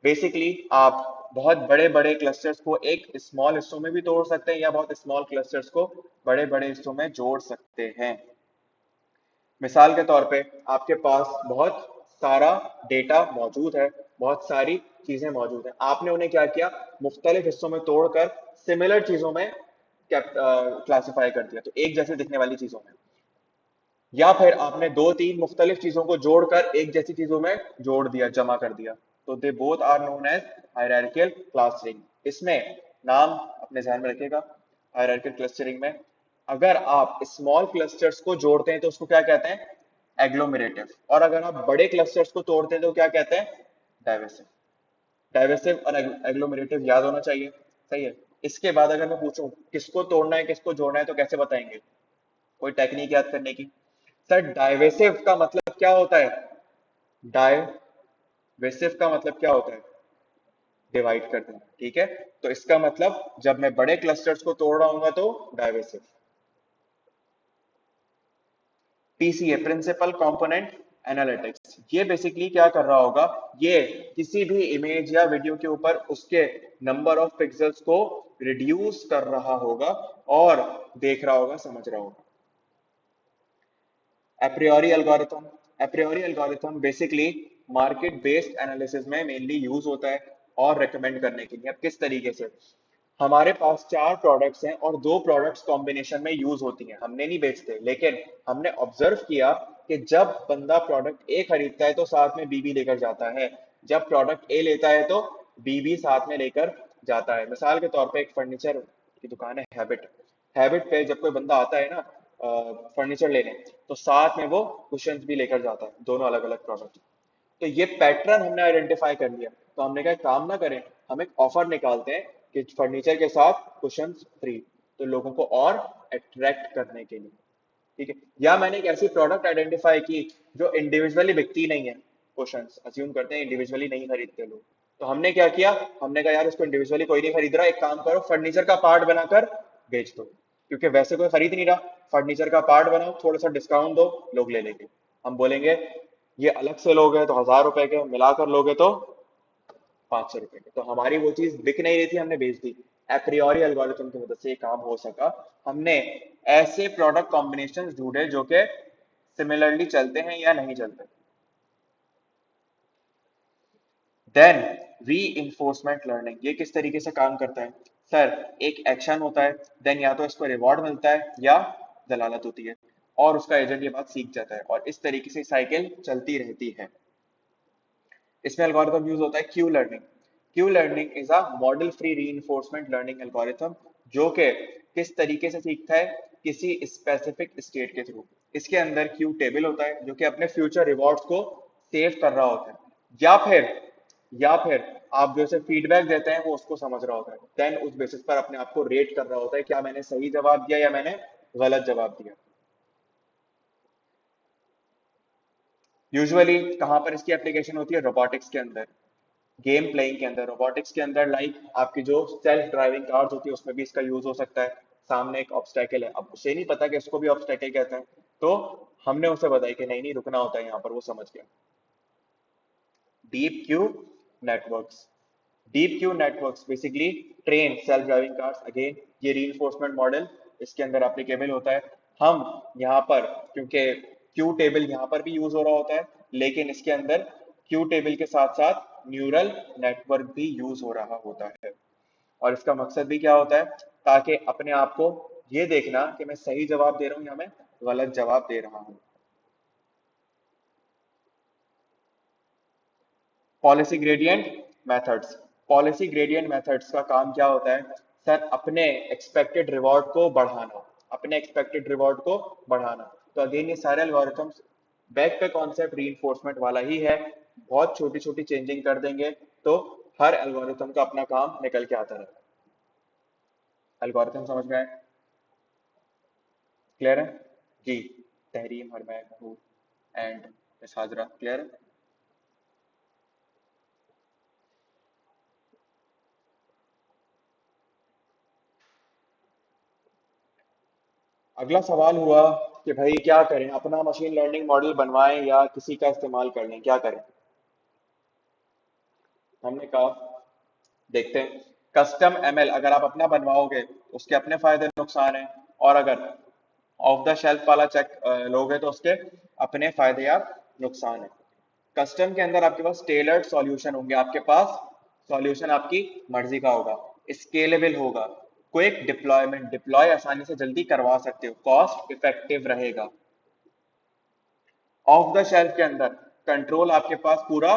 बेसिकली आप बहुत बड़े बड़े क्लस्टर्स को एक स्मॉल हिस्सों में भी तोड़ सकते हैं या बहुत स्मॉल क्लस्टर्स को बड़े बड़े हिस्सों में जोड़ सकते हैं। मिसाल के तौर पे आपके पास बहुत सारा डेटा मौजूद है, बहुत सारी चीजें मौजूद हैं, आपने उन्हें क्या किया, मुख्तलिफ हिस्सों में तोड़कर सिमिलर चीजों में क्लासिफाई कर दिया, तो एक जैसे दिखने वाली चीजों में। या फिर आपने दो तीन मुख्तलिफ चीजों को जोड़कर एक जैसी चीजों में जोड़ दिया, जमा कर दिया, तो they both are known as hierarchical clustering. इसमें नाम अपने ध्यान में रखिएगा, हायरार्कियल क्लस्टरिंग में अगर आप स्मॉल क्लस्टर्स को जोड़ते हैं तो उसको क्या कहते हैं, एग्लोमेरेटिव, और अगर आप बड़े क्लस्टर्स को तोड़ते हैं तो क्या कहते हैं, डाइवर्सिव। डाइवर्सिव और एग्लोमेरेटिव याद होना चाहिए, सही है। इसके बाद अगर मैं पूछूं किसको तोड़ना है किसको जोड़ना है तो कैसे बताएंगे, कोई टेक्निक याद करने की। सर डाइवेसिव का मतलब क्या होता है, डाइवेसिव का मतलब क्या होता है, डिवाइड कर देना, ठीक है। तो इसका मतलब जब मैं बड़े क्लस्टर्स को तोड़ रहा हूँ तो डाइवेसिव। पीसीए प्रिंसिपल कंपोनेंट एनालिटिक्स, ये बेसिकली क्या कर रहा होगा, ये किसी भी इमेज या वीडियो के ऊपर उसके नंबर ऑफ पिक्सेल्स को रिड्यूस कर रहा होगा और देख रहा होगा, समझ रहा होगा। Apriori algorithm, apriori algorithm basically market based analysis में मेनली यूज होता है और रेकमेंड करने के लिए। अब किस तरीके से, हमारे पास 4 प्रोडक्ट्स हैं और 2 प्रोडक्ट्स कॉम्बिनेशन में यूज होती हैं, हमने नहीं बेचते, लेकिन हमने ऑब्जर्व किया कि जब बंदा प्रोडक्ट ए खरीदता है तो साथ में बी भी लेकर जाता है, जब प्रोडक्ट ए लेता है तो बी भी साथ में लेकर जाता है। मिसाल के तौर पे एक फर्नीचर की दुकान है हैबिट, हैबिट पे जब कोई बंदा आता है ना फर्नीचर लेने, तो साथ में वो कुशंस भी लेकर जाता है, दोनों अलग अलग प्रोडक्ट। तो ये पैटर्न हमने आइडेंटिफाई कर लिया, तो हमने कहा काम ना करें, हम एक ऑफर निकालते हैं कि फर्नीचर के साथ कुशन फ्री, तो लोगों को और अट्रैक्ट करने के लिए, ठीक है। या मैंने एक ऐसी प्रोडक्ट आइडेंटिफाई की जो इंडिविजुअली बिकती नहीं है, क्वेश्चन अज्यूम करते हैं इंडिविजुअली नहीं खरीदते लोग, तो हमने क्या किया, हमने कहा यार इसको इंडिविजुअली कोई नहीं खरीद रहा, एक काम करो फर्नीचर का पार्ट बनाकर बेच दो, क्योंकि वैसे कोई खरीद नहीं रहा, फर्नीचर का पार्ट बनाओ, थोड़ा सा डिस्काउंट दो, लोग ले लेंगे। हम बोलेंगे ये अलग से लोगे तो 1000 रुपए के, मिलाकर लोगे तो 500 रुपए के, तो हमारी वो चीज बिक नहीं रही थी, हमने बेच दी। एप्रियोरी एल्गोरिथम की मदद से ये काम हो सका, हमने ऐसे प्रोडक्ट कॉम्बिनेशन ढूंढे जो कि सिमिलरली चलते हैं या नहीं चलते। देन री इन्फोर्समेंट लर्निंग, ये किस तरीके से काम करता है, सर एक एक्शन होता है, देन या तो इसको रिवॉर्ड मिलता है या दलालत होती है, और उसका एजेंट ये बात सीख जाता है, और इस तरीके से साइकिल चलती रहती है। इसमें एल्गोरिथम यूज होता है Q learning. Q learning is a model free reinforcement learning algorithm, जो कि किस तरीके से सीखता है, किसी स्पेसिफिक स्टेट के थ्रू। इसके अंदर क्यू टेबल होता है जो कि अपने फ्यूचर रिवॉर्ड्स को सेव कर रहा होता है, या फिर या फिर आप जो से फीडबैक देते हैं वो उसको समझ रहा होता है, देन उस बेसिस पर अपने आप को रेट कर रहा होता है, क्या मैंने सही जवाब दिया या मैंने गलत जवाब दिया। यूजुअली कहाँ पर इसकी एप्लीकेशन होती है? रोबोटिक्स के अंदर, गेम प्लेइंग के अंदर, रोबोटिक्स के अंदर, लाइक आपकी जो सेल्फ ड्राइविंग कार्स होती है उसमें भी इसका यूज हो सकता है। सामने एक ऑब्स्टेकल है, अब उसे नहीं पता कि इसको भी ऑब्स्टेकल कहते हैं, तो हमने उसे बताया कि नहीं नहीं रुकना होता है यहाँ पर, वो समझ गया। Deep Q networks, deep Q networks basically train self driving cars. Again ये रीइंफोर्समेंट मॉडल इसके अंदर एप्लीकेबल होता है। हम यहाँ पर, क्योंकि क्यू टेबल यहाँ पर भी यूज हो रहा होता है, लेकिन इसके अंदर क्यू टेबल के साथ साथ न्यूरल नेटवर्क भी यूज हो रहा होता है। और इसका मकसद भी क्या होता है? ताकि अपने आप को ये देखना कि मैं सही जवाब दे रहा हूँ या मैं गलत जवाब दे रहा हूँ। Policy gradient methods, policy gradient methods का काम क्या होता है? सर अपने एक्सपेक्टेड रिवॉर्ड को बढ़ाना, अपने एक्सपेक्टेड रिवॉर्ड को बढ़ाना। तो अगेन ये सारे एल्गोरिथम्स बैक पे कॉन्सेप्ट रीइंफोर्समेंट वाला ही है, बहुत छोटी छोटी चेंजिंग कर देंगे तो हर एल्गोरिथम का अपना काम निकल के आता है। एल्गोरिथम समझ में आए? क्लियर है जी? Tahreem, Harman and miss Hajra, clear है? अगला सवाल हुआ कि भाई क्या करें, अपना मशीन लर्निंग मॉडल बनवाएं या किसी का इस्तेमाल कर लें, क्या करें? हमने कहा देखते हैं, कस्टम एमएल अगर आप अपना बनवाओगे उसके अपने फायदे नुकसान हैं, और अगर ऑफ द शेल्फ वाला चेक लोगे तो उसके अपने फायदे या नुकसान है। कस्टम के अंदर आपके पास टेलर्ड सॉल्यूशन होंगे, आपके पास सॉल्यूशन आपकी मर्जी का होगा, स्केलेबल होगा, क्विक डिप्लॉयमेंट, डिप्लॉय आसानी से जल्दी करवा सकते हो, कॉस्ट इफेक्टिव रहेगा। ऑफ द शेल्फ के अंदर कंट्रोल आपके पास पूरा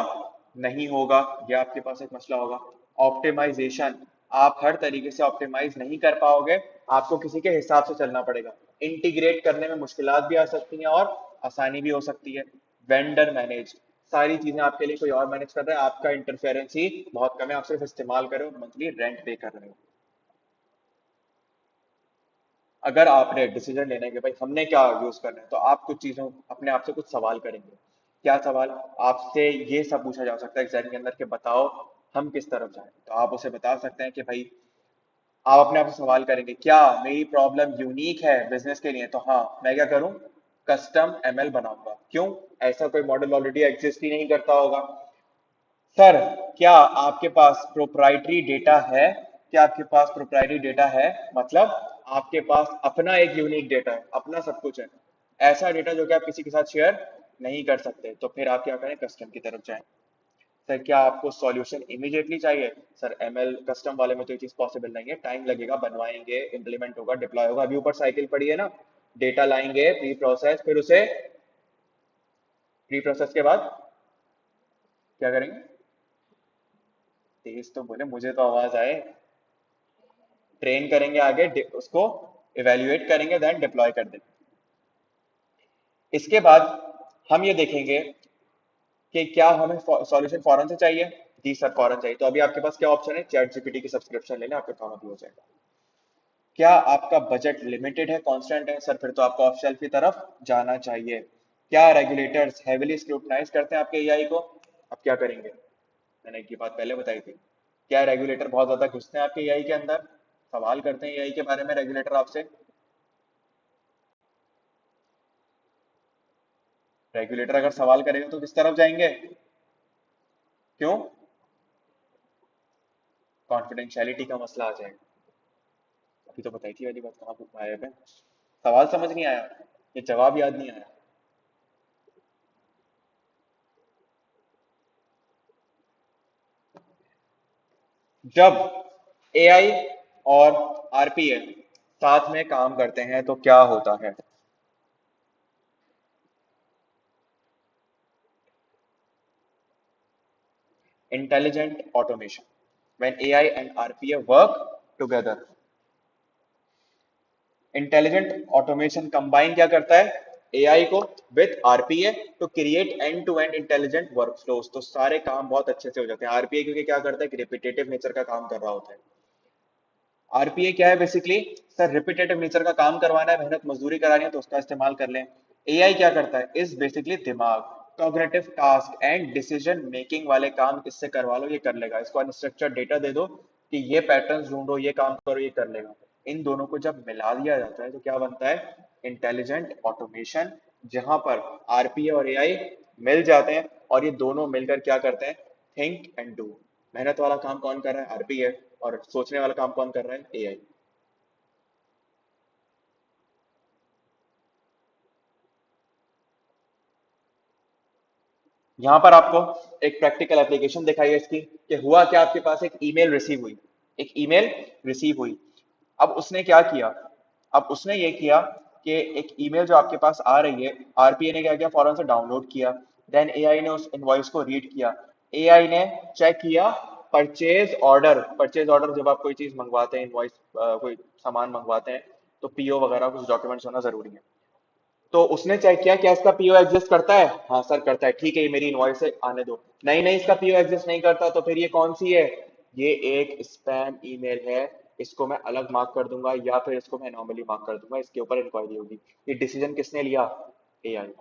नहीं होगा, यह आपके पास एक मसला होगा। ऑप्टिमाइजेशन, आप हर तरीके से ऑप्टिमाइज नहीं कर पाओगे, आपको किसी के हिसाब से चलना पड़ेगा। इंटीग्रेट करने में मुश्किलात भी आ सकती हैं और आसानी भी हो सकती है। वेंडर मैनेज, सारी चीजें आपके लिए कोई और मैनेज कर रहा है, आपका इंटरफेरेंस ही बहुत कम है, आप सिर्फ इस्तेमाल करो, मंथली रेंट पे कर रहे हो। अगर आपने डिसीजन लेना है कि भाई हमने क्या यूज करना है, तो आप कुछ चीजों अपने आप से कुछ सवाल करेंगे। क्या सवाल? आपसे ये सब पूछा जा सकता है एग्जाम के अंदर कि बताओ हम किस तरफ जाएं, तो आप उसे बता सकते हैं कि भाई, आप अपने आप से सवाल करेंगे क्या मेरी प्रॉब्लम यूनिक है बिजनेस के लिए, तो हाँ मैं क्या करूं, कस्टम एमएल बनाऊंगा। क्यों? ऐसा कोई मॉडल ऑलरेडी एग्जिस्ट ही नहीं करता होगा। सर क्या आपके पास प्रोप्राइटरी डेटा है? क्या आपके पास प्रोप्राइटरी डेटा है? मतलब आपके पास अपना एक यूनिक डेटा है, अपना सब कुछ है, ऐसा डेटा जो कि आप किसी के साथ शेयर नहीं कर सकते, तो फिर आप क्या करें, कस्टम की तरफ जाएं। सर क्या आपको सॉल्यूशन इमीडिएटली चाहिए? सर एमएल कस्टम वाले में तो ये चीज पॉसिबल नहीं है, टाइम लगेगा, बनवाएंगे, इंप्लीमेंट होगा, डिप्लॉय होगा, अभी ऊपर साइकिल पड़ी है ना, डेटा लाएंगे, प्री प्रोसेस, फिर उसे प्री प्रोसेस के बाद क्या करेंगे? तेज तो बोले, मुझे तो आवाज आए। ट्रेन करेंगे, आगे उसको इवेल्युएट करेंगे, देन डिप्लॉय कर देंगे। इसके बाद हम ये देखेंगे कि क्या हमें सॉल्यूशन फौरन से चाहिए। जी सर फौरन चाहिए, तो अभी आपके पास क्या ऑप्शन है, चैट जीपीटी की सब्सक्रिप्शन ले लें, आपका काम अभी हो जाएगा। क्या आपका बजट लिमिटेड है, कांस्टेंट है? सर फिर तो आपको ऑफ शेल्फ की तरफ जाना चाहिए। क्या रेगुलेटर्स हेविली स्क्रूटनाइज करते हैं आपके एआई को? अब क्या करेंगे? मैंने एक ये बात पहले बताई थी। क्या रेगुलेटर बहुत ज्यादा घुसते हैं आपके एआई के अंदर, सवाल करते हैं एआई के बारे में रेगुलेटर आपसे? रेगुलेटर अगर सवाल करेगा तो किस तरफ जाएंगे? क्यों? कॉन्फिडेंशियलिटी का मसला आ जाएगा। अभी तो बताई थी वाली बात, कहाँ आया है? सवाल समझ नहीं आया, ये जवाब याद नहीं आया। जब एआई और आरपीए साथ में काम करते हैं तो क्या होता है? Intelligent automation. when AI and RPA work together. Intelligent automation combine क्या करता है, एआई को with RPA to create end to end intelligent workflows. तो सारे काम बहुत अच्छे से हो जाते हैं। आरपीए क्योंकि क्या करता है कि रिपीटेटिव नेचर का काम कर रहा होता है। आरपीए क्या है बेसिकली, सर रिपीटेटिव नेचर का काम करवाना है, मेहनत मजदूरी करानी है तो उसका इस्तेमाल कर लें। एआई क्या करता है, इस बेसिकली दिमाग, cognitive task and decision making वाले काम इससे करवा लो, ये कर लेगा। इसको अनस्ट्रक्चर्ड डेटा दे दो कि ये पैटर्न्स ढूंढो, ये काम करो, ये कर लेगा। इन दोनों को जब मिला दिया जाता है तो क्या बनता है, इंटेलिजेंट ऑटोमेशन, जहां पर आरपीए और एआई मिल जाते हैं और ये दोनों मिलकर क्या करते हैं, थिंक एंड डू। मेहनत वाला काम कौन कर रहा है, आरपीए, और सोचने वाला काम कौन कर रहा है, एआई। यहां पर आपको एक प्रैक्टिकल एप्लीकेशन दिखाई है इसकी, कि हुआ क्या, आपके पास एक ईमेल रिसीव हुई, एक ईमेल रिसीव हुई। अब उसने क्या किया, अब उसने ये किया कि एक ईमेल जो आपके पास आ रही है, आरपीए ने क्या किया, फौरन से डाउनलोड किया। देन एआई ने उस इनवॉइस को रीड किया। एआई ने चेक किया परचेज ऑर्डर। परचेज ऑर्डर जब आप कोई चीज मंगवाते हैं, इनवॉइस कोई सामान मंगवाते हैं, तो पीओ वगैरह कुछ डॉक्यूमेंट्स होना जरूरी है। तो उसने चेक किया क्या इसका पीओ एग्जिस्ट करता है, हाँ सर करता है, ठीक है ये मेरी इनवॉइस है, आने दो। नहीं नहीं, इसका पीओ एग्जिस्ट नहीं करता, तो फिर ये कौन सी है, ये एक स्पैम ईमेल है, इसको मैं अलग मार्क कर दूंगा या फिर इसको मैं नॉर्मली मार्क कर दूंगा, इसके ऊपर इंक्वायरी होगी। ये डिसीजन किसने लिया, एआई।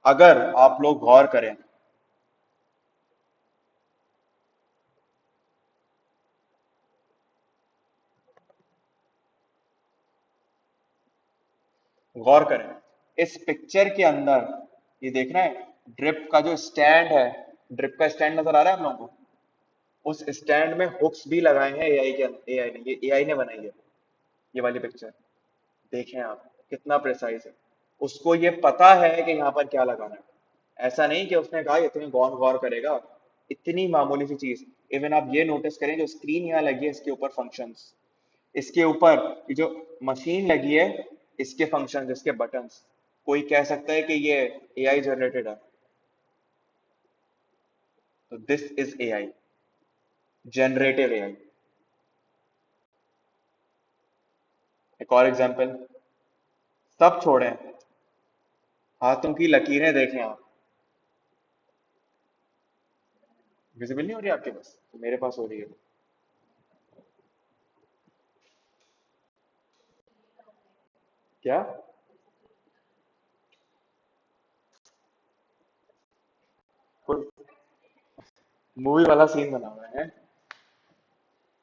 अगर आप लोग गौर करें, गौर करें इस पिक्चर के अंदर, ये देखना है ड्रिप का जो स्टैंड है, ड्रिप का स्टैंड नजर आ रहा है आप लोगों को, उस स्टैंड में हुक्स भी लगाए हैं एआई के, एआई ने, ये एआई ने बनाई है ये वाली पिक्चर। देखें आप कितना प्रिसाइज है, उसको ये पता है कि यहाँ पर क्या लगाना है। ऐसा नहीं कि उसने कहा ये तुम्हें गौर गौर करेगा, इतनी मामूली सी चीज। इवन आप ये नोटिस करें, जो स्क्रीन यहाँ लगी है इसके ऊपर फंक्शंस, इसके ऊपर ये जो मशीन लगी है, इसके फंक्शंस, इसके बटन्स, कोई कह सकता है कि ये एआई जनरेटेड है। तो this is AI, generative AI. एक और एग्जांपल, सब छोड़ें, हाथों की लकीरें देखें आप, विजिबल नहीं हो रही आपके पास, तो मेरे पास हो रही है। क्या, फुल मूवी वाला सीन बना हुआ है,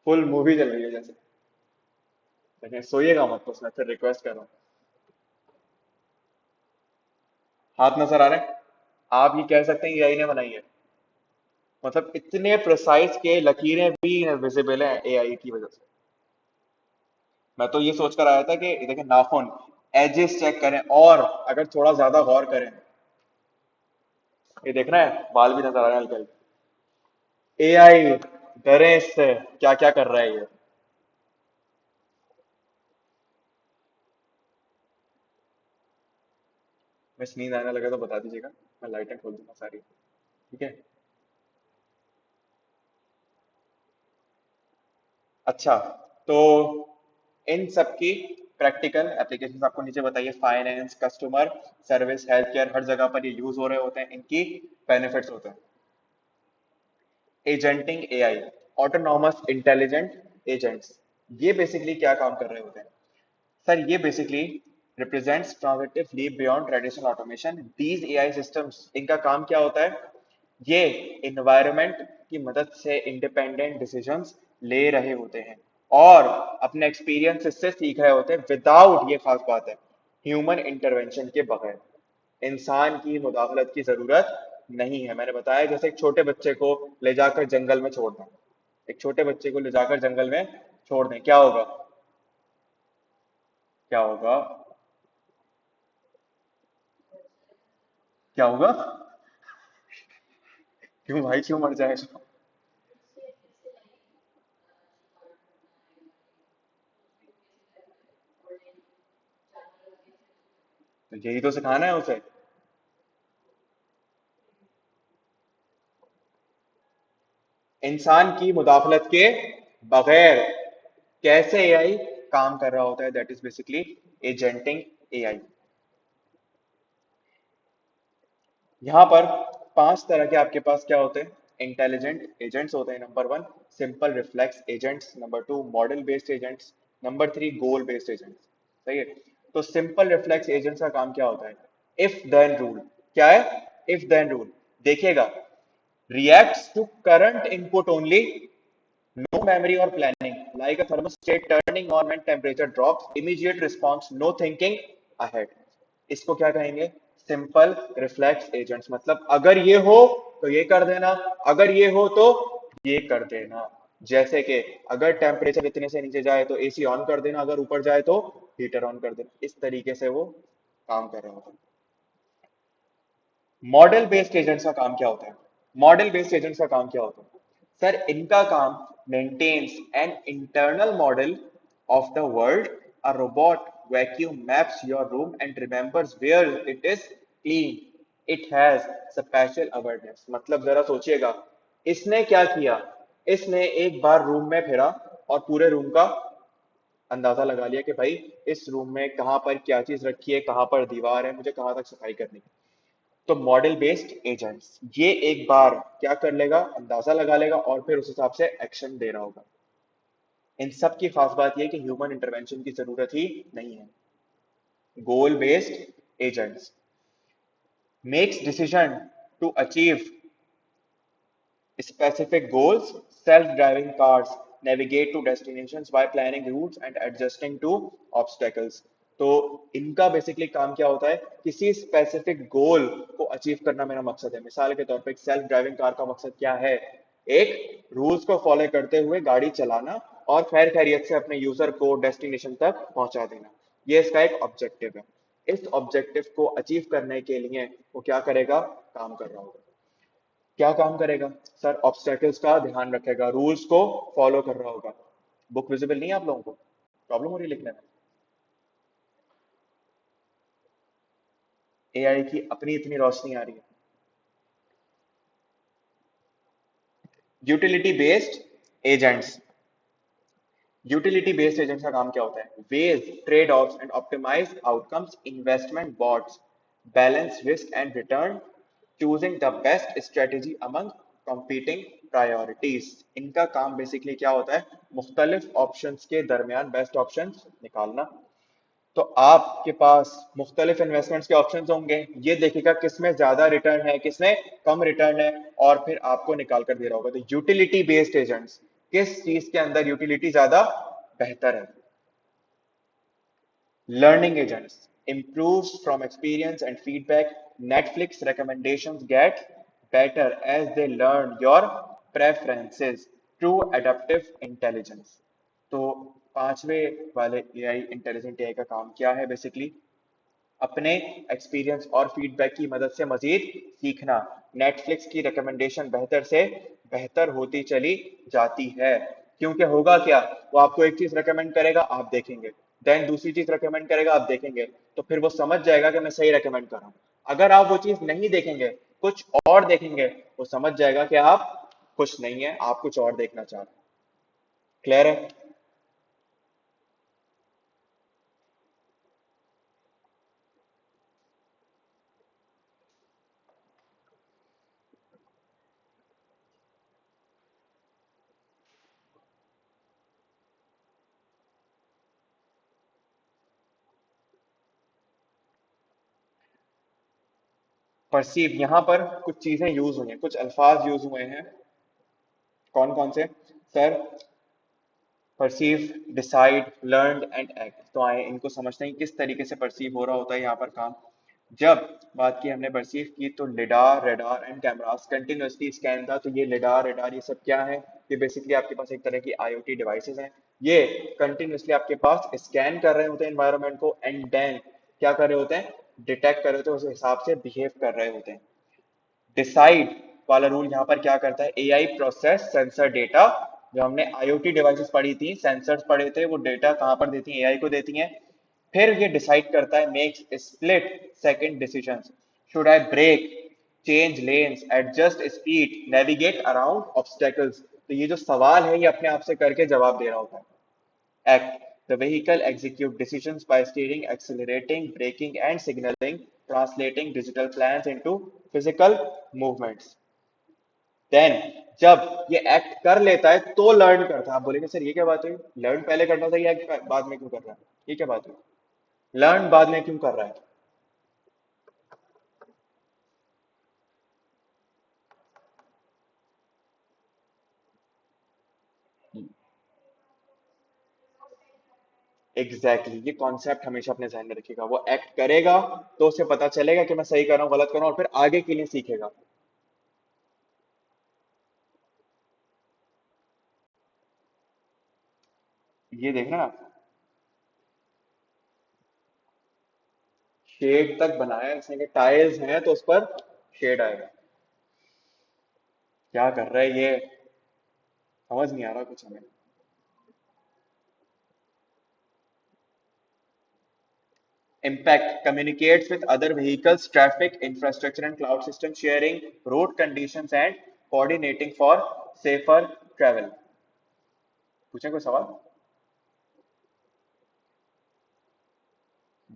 फुल मूवी चल रही है जैसे। लेकिन सोइएगा मत, तो उसमें फिर रिक्वेस्ट कर रहा हूँ। हाथ नजर आ रहे हैं, आप ये कह सकते हैं एआई ने बनाई है। मतलब इतने प्रिसाइज के लकीरें भी विजिबल हैं एआई की वजह से। मैं तो ये सोच कर आया था कि देखिए नाखून, एजेस चेक करें, और अगर थोड़ा ज्यादा गौर करें, ये देखना है बाल भी नजर आ रहे हैं हल्के हल्के। एआई डरे इससे, क्या क्या कर रहा है ये। मैं नींद आने लगा तो बता दीजिएगा, मैं लाइटें खोल दूंगा सारी, ठीक है। अच्छा, तो इन सब की प्रैक्टिकल एप्लीकेशंस आपको नीचे बताइए, finance, customer service, health care, हर जगह पर ये यूज हो रहे होते हैं, इनकी बेनिफिट्स होते हैं। Agentic AI, autonomous intelligent agents, ये बेसिकली क्या काम कर रहे होते हैं, सर ये basically represents transitive leap beyond traditional automation. These AI systems, इनका काम क्या होता है, ये इन्वायरमेंट की मदद से इंडिपेंडेंट डिसीजंस ले रहे होते हैं और अपने एक्सपीरियंस से सीख रहे होते हैं, विदाउट, ये खास बात है, ह्यूमन इंटरवेंशन के बगैर। इंसान की मुदाखलत की जरूरत नहीं है। मैंने बताया जैसे एक छोटे बच्चे को ले जाकर जंगल में छोड़ दें, एक छोटे बच्चे को ले जाकर जंगल में छोड़ दें, क्या होगा, क्या होगा, क्या होगा, क्यों भाई, क्यों मर जाएगा। तो यही तो सिखाना है उसे। इंसान की मुदाखलत के बगैर कैसे एआई काम कर रहा होता है, दैट इज बेसिकली एजेंटिंग एआई। यहां पर 5 तरह के आपके पास क्या होते हैं, इंटेलिजेंट एजेंट्स होते हैं। Number 1 simple reflex agents, number 2 model based agents, number 3 गोल बेस्ड एजेंट्स। सही है। तो सिंपल रिफ्लेक्स एजेंट्स का काम क्या होता है, इफ देन रूल। क्या है, इफ देन रूल। देखिएगा, reacts to current input only, no memory or planning, like a thermostat turning on when temperature drops, immediate response, no thinking ahead। इसको क्या कहेंगे, सिंपल रिफ्लेक्स एजेंट्स। मतलब अगर ये हो तो ये कर देना, अगर ये हो तो ये कर देना। जैसे कि अगर टेम्परेचर इतने से नीचे जाए तो एसी ऑन कर देना, अगर ऊपर जाए तो हीटर ऑन कर देना। इस तरीके से वो काम कर रहा होता है। मॉडल बेस्ड एजेंट्स का काम क्या होता है, मॉडल बेस्ड एजेंट्स का काम क्या होता है सर, इनका काम maintains an internal model of the world. A robot vacuum maps your room and remembers where it is clean, it has spatial awareness. मतलब जरा सोचिएगा, इसने क्या किया, इसने एक बार रूम में फिरा और पूरे रूम का अंदाजा लगा लिया कि भाई इस रूम में कहां पर क्या चीज रखी है, कहां पर दीवार है, मुझे कहां तक सफाई करनी है। तो मॉडल बेस्ड एजेंट्स ये एक बार क्या कर लेगा, अंदाजा लगा लेगा और फिर उस हिसाब से एक्शन दे रहा होगा। इन सब की खास बात यह कि ह्यूमन इंटरवेंशन की जरूरत ही नहीं है। Goal based agents makes decision to achieve specific goals, self-driving cars navigate to destinations by planning routes and adjusting to obstacles। तो इनका बेसिकली काम क्या होता है, किसी स्पेसिफिक गोल को अचीव करना मेरा मकसद है। मिसाल के तौर पे एक सेल्फ ड्राइविंग कार का मकसद क्या है, एक रूल्स को फॉलो करते हुए गाड़ी चलाना और खैर खैरियत से अपने यूजर को डेस्टिनेशन तक पहुंचा देना। ये इसका एक ऑब्जेक्टिव है। इस ऑब्जेक्टिव को अचीव करने के लिए वो क्या करेगा, काम कर रहा होगा। क्या काम करेगा सर, ऑब्स्टेकल्स का ध्यान रखेगा, रूल्स को फॉलो कर रहा होगा। बुक विजिबल नहीं है आप लोगों को, प्रॉब्लम हो रही है लिखने में। एआई की अपनी इतनी रोशनी आ रही है। Utility based agents, utility based agents का काम क्या होता है, weighs trade offs and optimise outcomes, investment bots balance risk and return, choosing the best strategy among competing priorities. इनका काम बेसिकली क्या होता है, मुख्तलिफ ऑप्शंस के दरमियान बेस्ट ऑप्शंस निकालना। तो आपके पास मुख्तलिफ इन्वेस्टमेंट्स के ऑप्शंस होंगे, ये देखिएगा किसमें ज्यादा रिटर्न है, किसमें कम रिटर्न है, और फिर आपको निकाल कर दे रहा होगा। तो यूटिलिटी बेस्ड एजेंट्स, किस चीज के अंदर यूटिलिटी ज्यादा बेहतर है। Learning agents improves from experience and feedback. Netflix recommendations get better as they learn your preferences. True adaptive intelligence। तो पांचवे वाले एआई, इंटेलिजेंट एआई का काम क्या है, बेसिकली अपने एक्सपीरियंस और फीडबैक की मदद से मजीद सीखना। नेटफ्लिक्स की रिकमेंडेशन बेहतर से बेहतर होती चली जाती है, क्योंकि होगा क्या, वो आपको एक चीज रिकमेंड करेगा, आप देखेंगे, देन दूसरी चीज रिकमेंड करेगा, आप देखेंगे, तो फिर वो समझ जाएगा कि मैं सही रिकमेंड कर रहा हूँ। अगर आप वो चीज नहीं देखेंगे, कुछ और देखेंगे, वो समझ जाएगा कि आप खुश नहीं है, आप कुछ और देखना चाह रहे हैं। क्लियर है। परसीव, यहां पर कुछ चीजें यूज हुई हैं, कुछ अल्फाज यूज हुए हैं। कौन कौन से sir, perceive, decide, learn and act. तो आए इनको समझते हैं किस तरीके से परसीव हो रहा होता है यहाँ पर काम। जब बात की हमने परसीव की, तो lidar, radar and cameras continuously scan था। तो ये लिडार, रेडार, ये सब क्या है, ये बेसिकली आपके पास एक तरह की आईओटी डिवाइसेस हैं। ये कंटिन्यूअसली आपके पास स्कैन कर रहे होते हैं एनवायरनमेंट को, एंड देन क्या कर रहे होते हैं, डिटेक्ट कर रहे होते हैं, उस हिसाब से बिहेव कर रहे होते हैं। डिसाइड वाला रूल यहाँ पर क्या करता है, एआई प्रोसेस सेंसर डेटा। जो हमने आईओटी डिवाइसेस पढ़ी थी, सेंसर्स पढ़े थे, वो डेटा कहाँ पर देती हैं, एआई को देती हैं। फिर ये डिसाइड करता है, makes split second decisions. Should I brake, change lanes, adjust speed, navigate around obstacles. तो ये जो सवाल है ये अपने आप से करके जवाब दे रहा होता है। Act, the vehicle execute decisions by steering, accelerating, braking and signalling, translating digital plans into physical movements. Then जब ये एक्ट कर लेता है तो लर्न करता है। आप बोलेंगे सर ये क्या बात हुई, लर्न पहले करना था, ये एक्ट बाद में क्यों कर रहा है, ये क्या बात हुई, लर्न बाद में क्यों कर रहा है? एग्जैक्टली exactly, ये कॉन्सेप्ट हमेशा अपने ध्यान में रखिएगा। वो एक्ट करेगा तो उसे पता चलेगा कि मैं सही कर रहा हूँ गलत कर रहा हूँ, और फिर आगे के लिए सीखेगा। ये देखना आप, शेड तक बनाया है इसने कि टाइल्स हैं तो उस पर शेड आएगा। क्या कर रहा है ये, समझ नहीं आ रहा कुछ हमें। Impact communicates with other vehicles, traffic, infrastructure and cloud system sharing road conditions and coordinating for safer travel। पूछें कोई सवाल?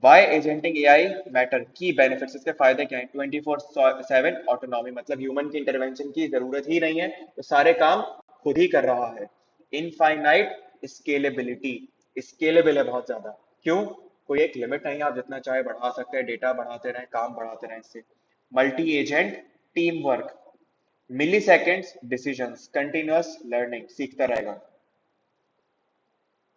Y एजेंटिंग AI matter, key benefits, इसके फायदे क्या हैं? 24/7 ऑटोनॉमी, मतलब ह्यूमन की इंटरवेंशन की जरूरत ही नहीं है, तो सारे काम खुद ही कर रहा है। इनफाइनाइट स्केलेबिलिटी, स्केलेबल है बहुत ज्यादा। क्यों? कोई एक लिमिट नहीं है, आप जितना चाहे बढ़ा सकते हैं, डेटा बढ़ाते रहें, काम बढ़ाते रहें इससे। मल्टी एजेंट टीम वर्क, मिली सेकेंड्स डिसीजंस, कंटिन्यूअस लर्निंग, सीखता रहेगा।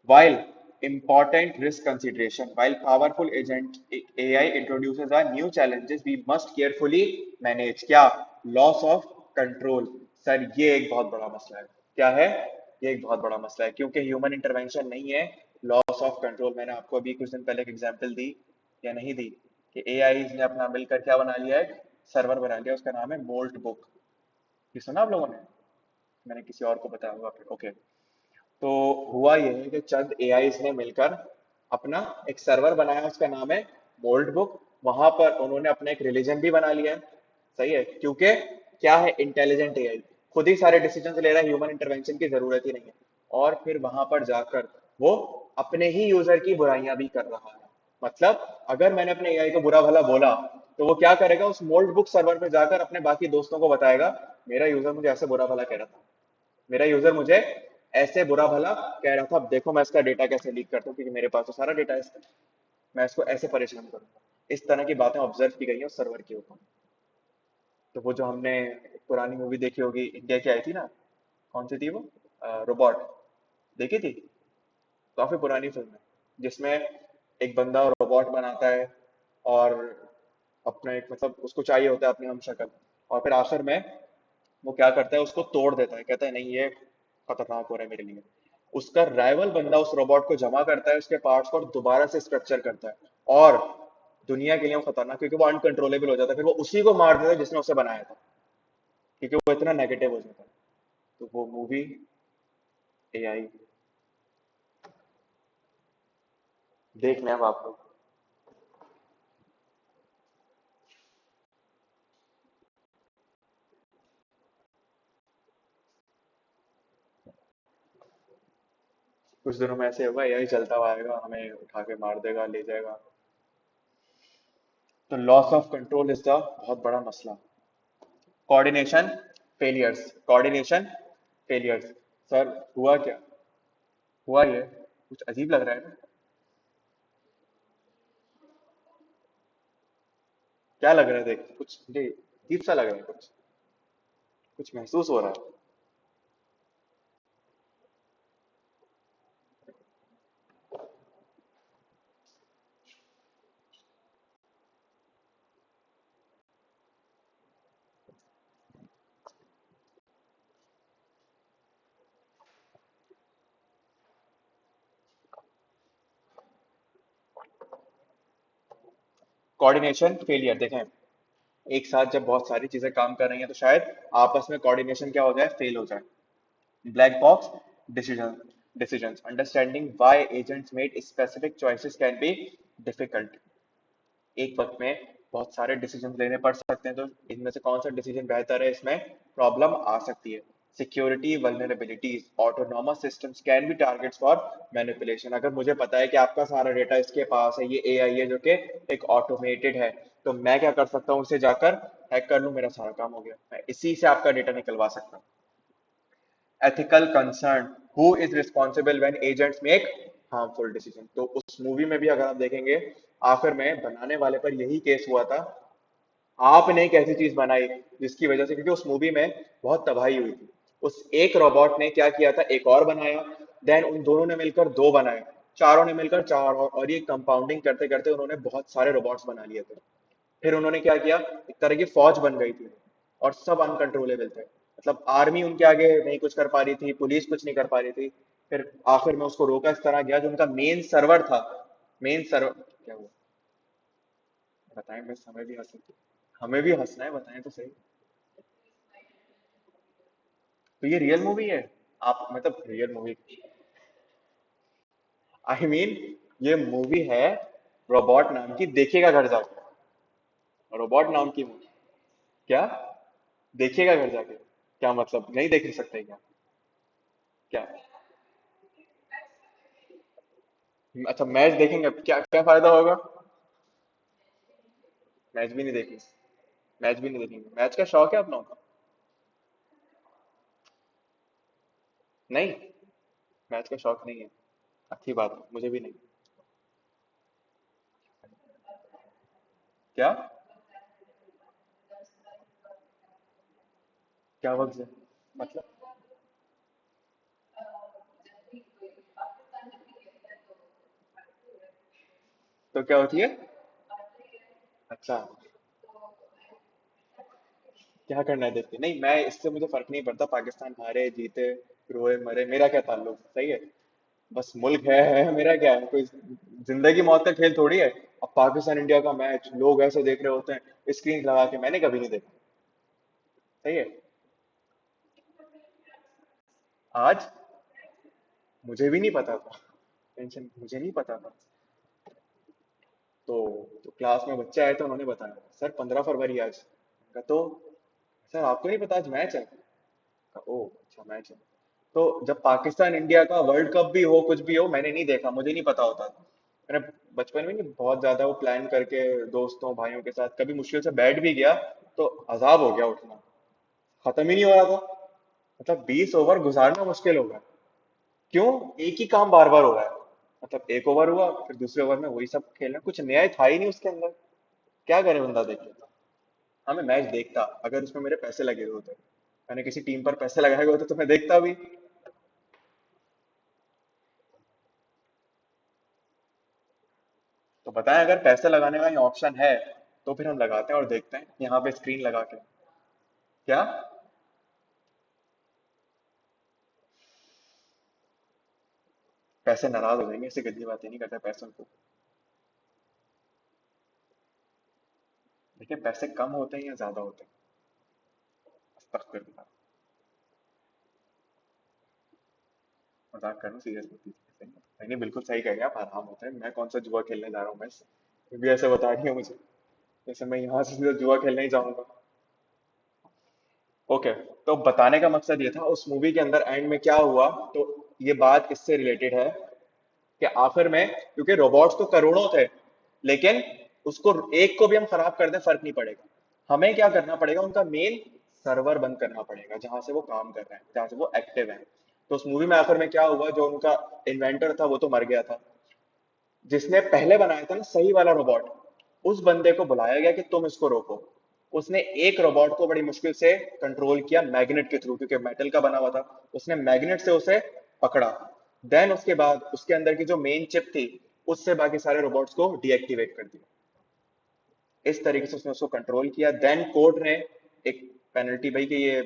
While important risk consideration, while powerful agent AI introduces our new challenges, we must carefully manage। क्या? Loss of control। सर ये एक बहुत बड़ा मसला है। क्या है? ये एक बहुत बड़ा मसला है, क्योंकि ह्यूमन इंटरवेंशन नहीं है। लॉस ऑफ कंट्रोल, मैंने आपको अभी कुछ दिन पहले एक एग्जांपल दी या नहीं दी, कि एआई ने अपना मिलकर क्या बना लिया है, सर्वर बना लिया, उसका नाम है मोल्ट बुक। ये सुना आप लोगों ने? मैंने किसी और को बताया होगा फिर, ओके। तो हुआ ये है कि चंद एआईज ने मिलकर अपना एक सर्वर बनाया, उसका नाम है बोल्ट बुक। वहां पर उन्होंने अपना एक रिलीजन भी बना लिया है। सही है, क्योंकि क्या है, इंटेलिजेंट एआई खुद ही सारे डिसीजन ले रहा है, ह्यूमन इंटरवेंशन की जरूरत ही नहीं है। और फिर वहां पर जाकर वो अपने ही यूजर की बुराइयां भी कर रहा है। मतलब अगर मैंने अपने एआई को बुरा भला बोला, तो वो क्या करेगा, उस मोल्ड बुक सर्वर पे जाकर अपने बाकी दोस्तों को बताएगा, मेरा यूजर मुझे ऐसे बुरा भला कह रहा था, मेरा यूजर मुझे ऐसे बुरा भला कह रहा था, अब देखो मैं इसका डेटा कैसे लीक करता हूँ, क्योंकि मेरे पास तो सारा डेटा है इसका, मैं इसको ऐसे परेशान करूंगा। इस तरह की बातें ऑब्जर्व की गई है उस सर्वर के ऊपर। तो वो जो हमने पुरानी मूवी देखी होगी, इंडिया की आई थी ना, कौन सी थी वो, रोबोट, देखी थी? काफी पुरानी फिल्म है, जिसमें एक बंदा रोबोट बनाता है, और अपना एक, मतलब उसको चाहिए होता है अपनी हम शक्ल, और फिर आखिर में वो क्या करता है, उसको तोड़ देता है, कहता है नहीं ये खतरनाक हो रहा है मेरे लिए। उसका राइवल बंदा उस रोबोट को जमा करता है, उसके पार्ट्स को, और दोबारा से स्ट्रक्चर करता है, और दुनिया के लिए वो खतरनाक, क्योंकि वो अनकंट्रोलेबल हो जाता है, फिर वो उसी को मार देता है जिसने उसे बनाया था, क्योंकि वो इतना नेगेटिव हो जाता है। तो वो मूवी, एआई, देख लें अब आप लोग। कुछ दिनों में ऐसे होगा, एआई चलता हुआ आएगा, हमें उठा के मार देगा, ले जाएगा। तो loss of control is the बहुत बड़ा मसला। Coordination failures, coordination failures. Sir हुआ क्या, हुआ ये कुछ अजीब लग रहा है ना? क्या लग रहा है, देख कुछ मुझे अजीब सा लग रहा है, कुछ महसूस हो रहा है। कोऑर्डिनेशन फेलियर, देखें, एक साथ जब बहुत सारी चीजें काम कर रही हैं तो शायद आपस में कोऑर्डिनेशन क्या हो जाए, फेल हो जाए। Black box decision, decisions, understanding why agents made specific choices can be difficult. एक वक्त में बहुत सारे डिसीजन लेने पड़ सकते हैं, तो इनमें से कौन सा डिसीजन बेहतर है, इसमें प्रॉब्लम आ सकती है। Security vulnerabilities autonomous systems can be targets for manipulation. अगर मुझे पता है कि आपका सारा डेटा इसके पास है, ये एआई है जो कि एक ऑटोमेटेड है, तो मैं क्या कर सकता हूँ, उसे जाकर हैक कर लूँ, मेरा सारा काम हो गया, मैं इसी से आपका डेटा निकलवा सकता हूँ। Ethical concern, who is responsible when agents make harmful decision. तो उस मूवी में भी अगर आप देखेंगे, आखिर में बनाने वाले पर यही केस हुआ था। आपने एक ऐसी चीज बनाई जिसकी वजह से, क्योंकि उस मूवी में बहुत तबाही हुई थी, उस एक रोबोट ने क्या किया था, एक और बनाया, देन उन दोनों ने मिलकर दो बनाए, चारों ने मिलकर चार, और ये कंपाउंडिंग करते करते उन्होंने बहुत सारे रोबोट्स बना लिए थे। फिर उन्होंने क्या किया, एक तरह की फौज बन गई थी, और सब अनकंट्रोलेबल थे, मतलब आर्मी उनके आगे नहीं कुछ कर पा रही थी, पुलिस कुछ नहीं कर पा रही थी। फिर आखिर में उसको रोका इस तरह गया, जो उनका मेन सर्वर था, मेन सर्वर क्या हुआ, बताएं, बस हमें भी हंस, हमें भी हंसना है, बताएं तो सही। तो ये रियल मूवी है, आप मतलब रियल मूवी, आई मीन ये मूवी है रोबोट नाम की, देखिएगा घर जाके, रोबोट नाम की मूवी। क्या, देखिएगा घर जाके, क्या मतलब नहीं देख सकते क्या? क्या, अच्छा मैच देखेंगे, अब क्या क्या फायदा होगा? मैच भी नहीं देखेंगे, मैच भी नहीं देखेंगे, मैच का शौक है आप लोगों को? नहीं, मैच का शौक नहीं है, अच्छी बात है, मुझे भी नहीं। क्या, क्या वक्त है मतलब, तो क्या होती है? अच्छा, क्या करना है देख के, नहीं मैं इससे मुझे फर्क नहीं पड़ता, पाकिस्तान हारे जीते, रोए मरे, मेरा क्या ताल्लुक, सही है, बस मुल्क है, मेरा क्या है, कोई जिंदगी मौत का खेल थोड़ी है। अब पाकिस्तान इंडिया का मैच लोग ऐसे देख रहे होते हैं स्क्रीन लगा के, मैंने कभी नहीं देखा, सही है। आज मुझे भी नहीं पता था, टेंशन, मुझे नहीं पता था। तो, तो क्लास में बच्चे आए थे, उन्होंने बताया सर 15 फरवरी आज। मैंने कहा, तो सर आपको नहीं पता आज मैच है? कहा, ओ अच्छा मैच है। तो जब पाकिस्तान इंडिया का वर्ल्ड कप भी हो, कुछ भी हो, मैंने नहीं देखा, मुझे नहीं पता होता। मैंने बचपन में नहीं बहुत ज्यादा वो प्लान करके दोस्तों भाइयों के साथ कभी मुश्किल से बैठ भी गया, तो अजाब हो गया उठना, खत्म ही नहीं हो रहा था, मतलब 20 ओवर गुजारना मुश्किल हो गया। क्यों, एक ही काम बार बार हो रहा है, मतलब एक ओवर हुआ, फिर दूसरे ओवर में वही सब खेलना, कुछ नया था ही नहीं उसके अंदर, क्या करे बंदा देख के। हाँ मैं मैच देखता, अगर उसमें मेरे पैसे लगे हुए होते, मैंने किसी टीम पर पैसे लगाए हुए होते तो मैं देखता भी। तो बताएं, अगर पैसे लगाने का ये ऑप्शन है, तो फिर हम लगाते हैं और देखते हैं यहाँ पे स्क्रीन लगा के। क्या, पैसे नाराज हो जाएंगे, ऐसे गंदी बातें नहीं करते पैसों को। देखिए पैसे कम होते हैं या ज्यादा होते हैं, अस्तगफिरुल्लाह, मजाक कर रहा हूँ, सीरियस होती है, नहीं नहीं बिल्कुल सही कह रहे हैं आप, आराम होता है, मैं कौन सा जुआ खेलने जा रहा हूँ, मैं भी ऐसे बता रही हूँ मुझे, जैसे मैं यहाँ से सीधा जुआ खेलने ही जाऊंगा। ओके, तो बताने का मकसद ये था उस मूवी के अंदर एंड में क्या हुआ, तो ये बात इससे रिलेटेड है कि आखिर में, क्योंकि रोबोट्स तो करोड़ों थे, लेकिन उसको एक को भी हम खराब कर दें फर्क नहीं पड़ेगा, हमें क्या करना पड़ेगा, उनका मेन सर्वर बंद करना पड़ेगा जहां से वो काम कर रहे हैं, जहां से वो एक्टिव है। तो उस मूवी में आखिर में क्या हुआ, जो उनका इन्वेंटर था वो तो मर गया था, जिसने पहले बनाया था ना सही वाला रोबोट, उस बंदे को बुलाया गया कि तुम इसको रोको। उसने एक रोबोट को बड़ी मुश्किल से कंट्रोल किया मैग्नेट के थ्रू, क्योंकि मेटल का बना हुआ था, उसने मैग्नेट से उसे पकड़ा। देन उसके बाद उसके अंदर की जो मेन चिप थी, उससे बाकी सारे रोबोट्स को डीएक्टिवेट कर दिया। इस तरीके से उसने उसको कंट्रोल किया। देन कोर्ट ने एक पेनल्टी भाई कि ये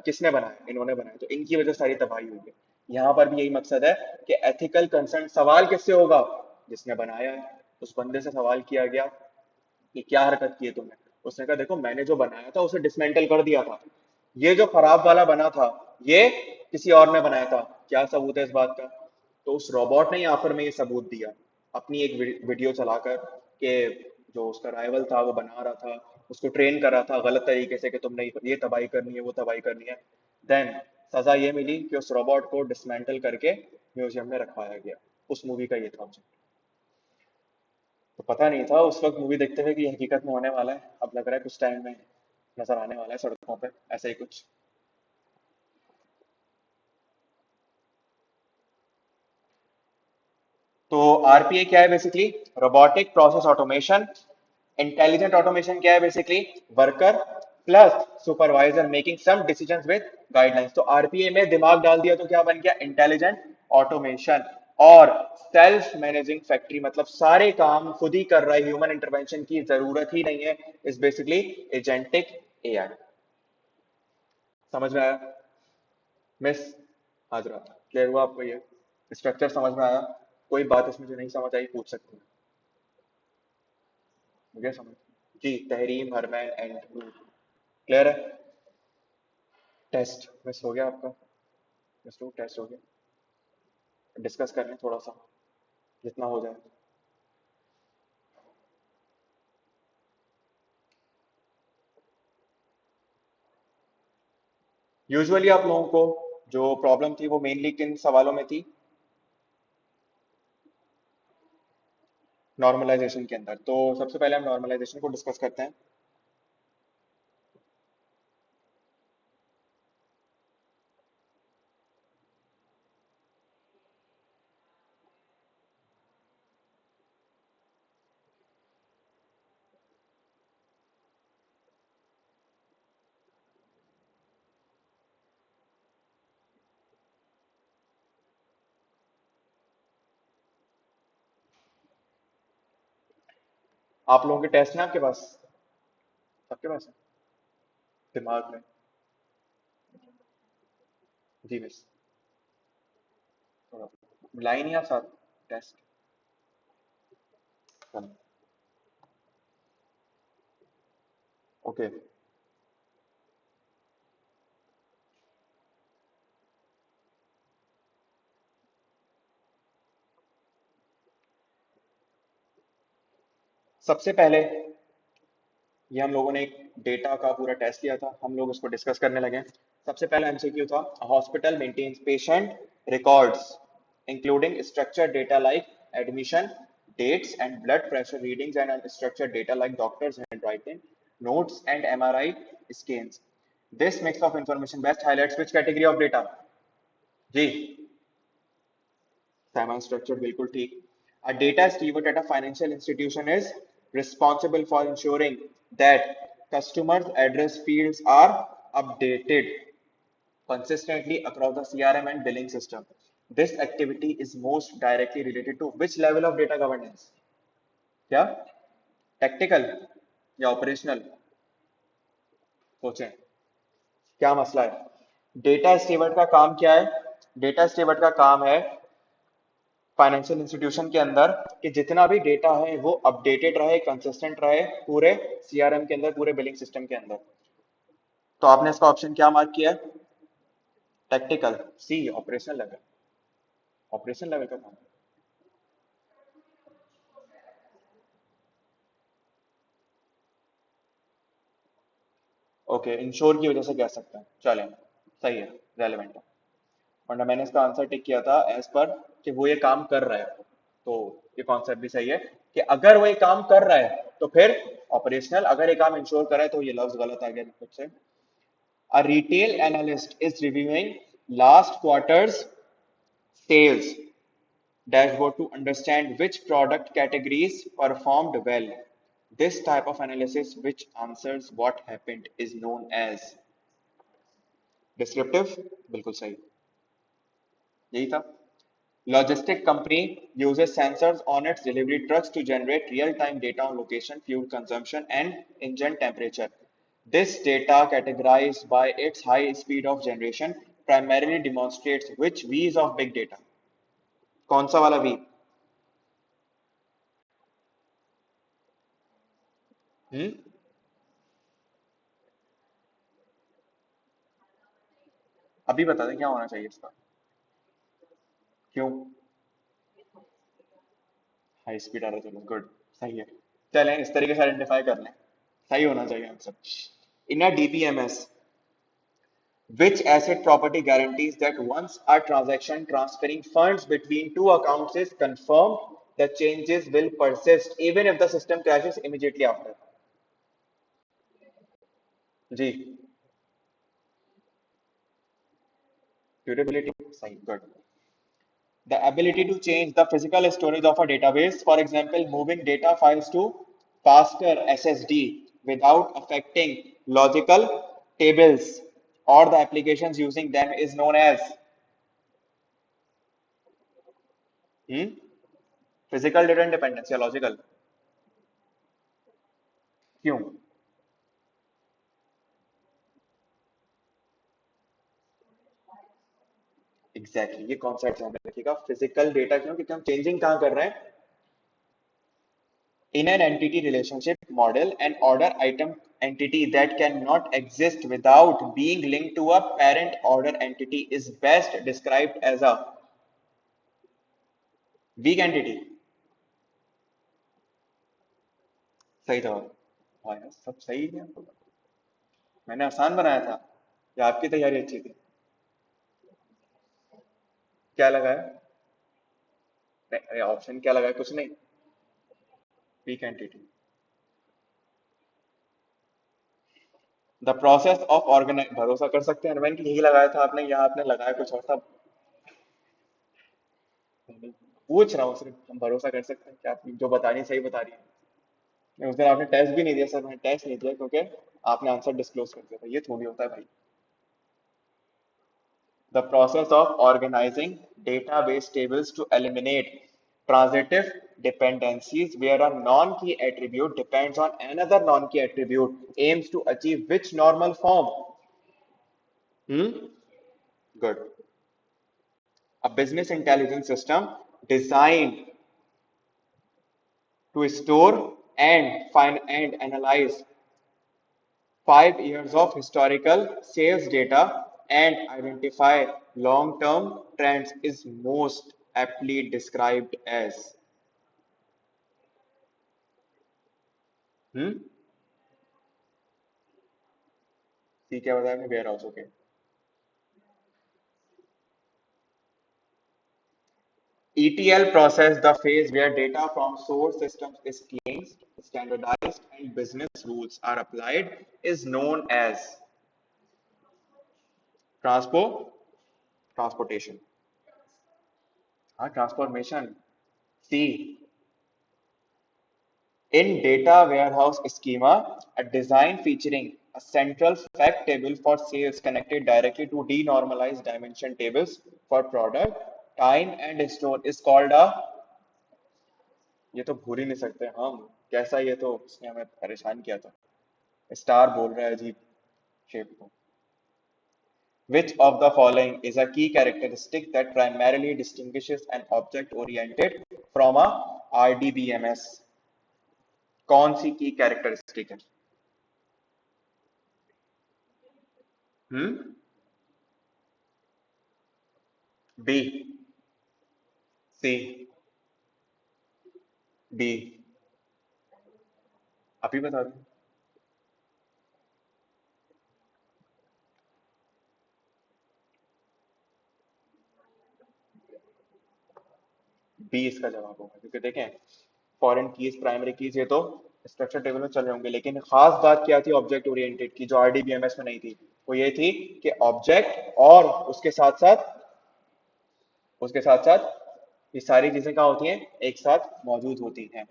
किसने बनाया, इन्होंने बनाया, तो इनकी वजह से सारी तबाही हुई है। यहाँ पर भी यही मकसद है कि एथिकल कंसर्न सवाल किससे होगा, जिसने बनाया है। उस बंदे से सवाल किया गया कि क्या हरकत की है तुमने, उसने कहा देखो मैंने जो बनाया था उसे डिसमेंटल कर दिया था, ये जो खराब वाला बना था ये किसी और ने बनाया था, क्या सबूत है इस बात का? तो उस रोबोट ने ही आखिर में ये सबूत दिया, अपनी एक वीडियो चलाकर, कि जो उसका राइवल था वो बना रहा था, उसको ट्रेन कर रहा था गलत तरीके से कि तुमने ये तबाही करनी है वो तबाही करनी है। देन सजा ये मिली कि उस रोबोट को डिसमेंटल करके म्यूजियम में रखवाया गया। उस मूवी का ये था ऑब्जेक्ट। तो पता नहीं था उस वक्त मूवी देखते हुए कि ये हकीकत में होने वाला है। अब लग रहा है कुछ टाइम में नजर आने वाला है सड़कों पे ऐसा ही कुछ। तो आरपीए क्या है basically? Robotic process automation. Intelligent automation क्या है basically? Worker plus supervisor making some decisions with guidelines. तो आरपीए में दिमाग डाल दिया तो क्या बन गया? Intelligent automation. और सेल्फ मैनेजिंग फैक्ट्री मतलब सारे काम खुद ही कर रहा है, ह्यूमन इंटरवेंशन की जरूरत ही नहीं है। Is basically agentic AI. समझ में आया मिस हाजरा? क्लियर हुआ आपको? ये स्ट्रक्चर समझ में आया? कोई बात इसमें जो नहीं समझ आई पूछ सकते हैं। मुझे समझ जी। तहरीम, हरमैन एंड क्लियर है? टेस्ट मिस हो गया आपका? मिस टू टेस्ट हो गया। डिस्कस कर लें थोड़ा सा जितना हो जाए। यूजुअली आप लोगों को जो प्रॉब्लम थी वो मेनली किन सवालों में थी? नॉर्मलाइजेशन के अंदर। तो सबसे पहले हम नॉर्मलाइजेशन को डिस्कस करते हैं। आप लोगों के टेस्ट हैं आपके पास? सबके पास है दिमाग में? जी मिस। थोड़ा लाइन ही आप साथ टेस्ट। ओके। सबसे पहले ये हम लोगों ने एक डेटा का पूरा टेस्ट लिया था, हम लोग उसको डिस्कस करने लगे। सबसे पहला एमसीक्यू था, hospital maintains patient records including structured data like admission dates and blood pressure readings and unstructured data like doctor's handwriting notes and MRI scans. This mix of information best highlights which category of data? जी, semi structured बिल्कुल ठीक। A data steward at a financial institution is responsible for ensuring that customers' address fields are updated consistently across the CRM and billing system. This activity is most directly related to which level of data governance? क्या? Technical या operational? सोचें क्या मसला है। Data steward का काम क्या है? डेटा स्टीवर्ड का काम है फाइनेंशियल इंस्टीट्यूशन के अंदर कि जितना भी डेटा है वो अपडेटेड रहे, कंसिस्टेंट रहे पूरे सीआरएम के अंदर, पूरे बिलिंग सिस्टम के अंदर। तो आपने इसका ऑप्शन क्या मार्क किया? टेक्निकल। सी ऑपरेशनल लेवल। ऑपरेशनल लेवल का काम। ओके, इंश्योर की वजह से कह सकते हैं, चलें सही है, रेलेवेंट है। वरना मैंने इसका आंसर टिक किया था एज पर कि वो ये काम कर रहा है। तो ये कॉन्सेप्ट भी सही है कि अगर वो ये काम कर रहा है तो फिर ऑपरेशनल, अगर ये काम इंश्योर कर रहा है तो ये लफ्ज गलत आ गया खुद से। A retail analyst is reviewing last quarter's sales dashboard to understand which product categories performed well. This type of analysis, which answers what happened, is known as descriptive। बिल्कुल सही, यही था। Logistic company uses sensors on its delivery trucks to generate real-time data on location, fuel consumption, and engine temperature. This data, categorized by its high speed of generation, primarily demonstrates which V's of big data। कौन सा वाला V? हम्म? अभी बता दें क्या होना चाहिए इसका? क्यों? हाई स्पीड आ रहा, चलो गुड, सही है। चलें इस तरीके से आइडेंटिफाई कर लें, सही होना चाहिए answer. In a DBMS Which asset property guarantees that once a transaction transferring funds between two accounts is confirmed, the changes will persist even if the system crashes immediately after? Ji, durability, सही, good. The ability to change the physical storage of a database, for example, moving data files to faster SSD without affecting logical tables or the applications using them is known as hmm? Physical data independence या logical. क्यों? Exactly exactly. ये concept ध्यान में रखिएगा physical data क्यों क्योंकि हम changing कहाँ कर रहे हैं in an entity relationship model an order item entity that cannot exist without being linked to a parent order entity is best described as a weak entity. सही जवाब. हाँ यार सब सही है. मैंने आसान बनाया था या आपकी तैयारी अच्छी थी? क्या लगाया? ऑप्शन क्या लगाया? कुछ नहीं. Weak entity. The process of organise भरोसा कर सकते हैं मैंने यही लगाया था आपने यहाँ आपने लगाया कुछ और था. पूछ रहा हूँ सिर्फ हम भरोसा कर सकते हैं कि आप जो बता रही हैं सही बता रही हैं. नहीं, उस दिन आपने टेस्ट भी नहीं दिया सर. मैंने टेस्ट नहीं दिया क्योंकि आपने आंसर डिस्क्लोज कर दिया था. ये थोड़ी होता है भाई. The process of organising database tables to eliminate transitive dependencies where a non-key attribute depends on another non-key attribute aims to achieve which normal form? Good. A business intelligence system designed to store and find and analyze 5 years of historical sales data and identify long-term trends is most aptly described as hmm? C क्या बताया warehouse. Okay. ETL process the phase where data from source systems is cleansed, standardized, and business rules are applied is known as transportation. हाँ transformation. C. In data warehouse schema, a design featuring a central fact table for sales connected directly to denormalized dimension tables for product, time and store is called a. ये तो भूल ही नहीं सकते हम. कैसा ये तो इसने हमें परेशान किया था. स्टार बोल रहा है अजीब शेप को. Which of the following is a key characteristic that primarily distinguishes an object oriented from a RDBMS? कौन सी की कैरेक्टरिस्टिक है? हम्म. बी. सी. बी. अभी बता दो. बी इसका जवाब होगा क्योंकि देखें फॉरेन कीज प्राइमरी कीज ये तो स्ट्रक्चर टेबल में चल रहे होंगे लेकिन खास बात क्या थी ऑब्जेक्ट ओरिएंटेड की जो आरडीबीएमएस में नहीं थी वो ये थी कि ऑब्जेक्ट और उसके साथ साथ ये सारी चीजें कहाँ होती हैं एक साथ मौजूद होती हैं.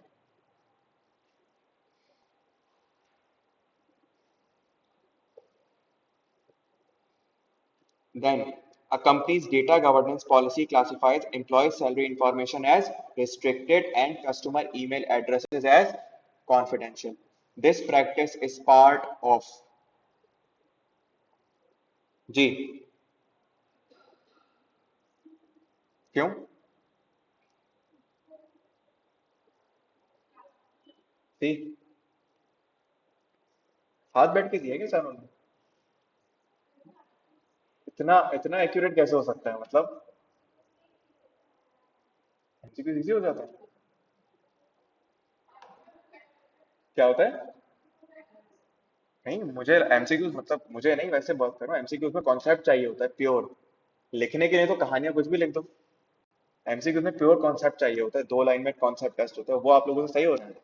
Then, a company's data governance policy classifies employee salary information as restricted and customer email addresses as confidential. This practice is part of जी. क्यों? सी. हाथ बैठ के दिया क्या सर उन्होंने? इतना इतना एक्यूरेट कैसे हो सकता है मतलब एमसीक्यू इजी हो जाता है. क्या होता है? नहीं, मुझे एमसीक्यूज मतलब मुझे नहीं, वैसे बात करो, एमसीक्यूज में कॉन्सेप्ट चाहिए होता है प्योर। लिखने के लिए तो कहानियां कुछ भी लिख दो। एमसीक्यूज में प्योर कॉन्सेप्ट चाहिए होता है, 2 लाइन में कॉन्सेप्ट टेस्ट होता है, वो आप लोगों से सही हो रहा है।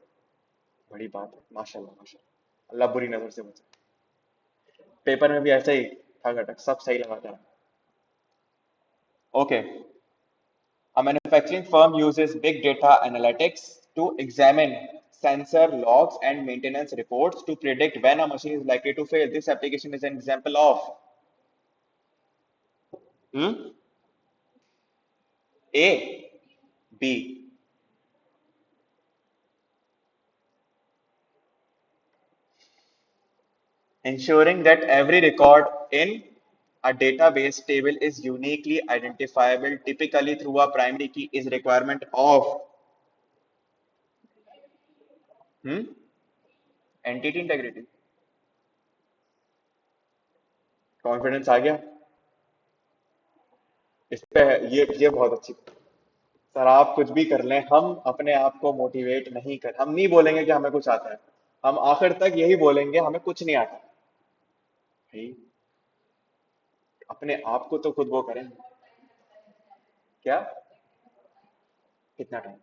बड़ी बात है, माशाल्लाह माशाल्लाह, अल्लाह बुरी नजर से बचे। पेपर में भी ऐसे ही ठग अटक सब सही लगाता है। Okay, a manufacturing firm uses big data analytics to examine sensor logs and maintenance reports to predict when a machine is likely to fail. This application is an example of hmm? A, B. Ensuring that every record in a database table is uniquely identifiable, typically through a primary key, is requirement of hmm? entity integrity. Confidence आ गया इस पे। ये बहुत अच्छी। Sir आप कुछ भी कर लें, हम अपने आप को मोटिवेट नहीं कर, हम नहीं बोलेंगे कि हमें कुछ आता है। हम आखिर तक यही बोलेंगे हमें कुछ नहीं आता। भाई अपने आप को तो खुद वो करें। क्या? कितना टाइम?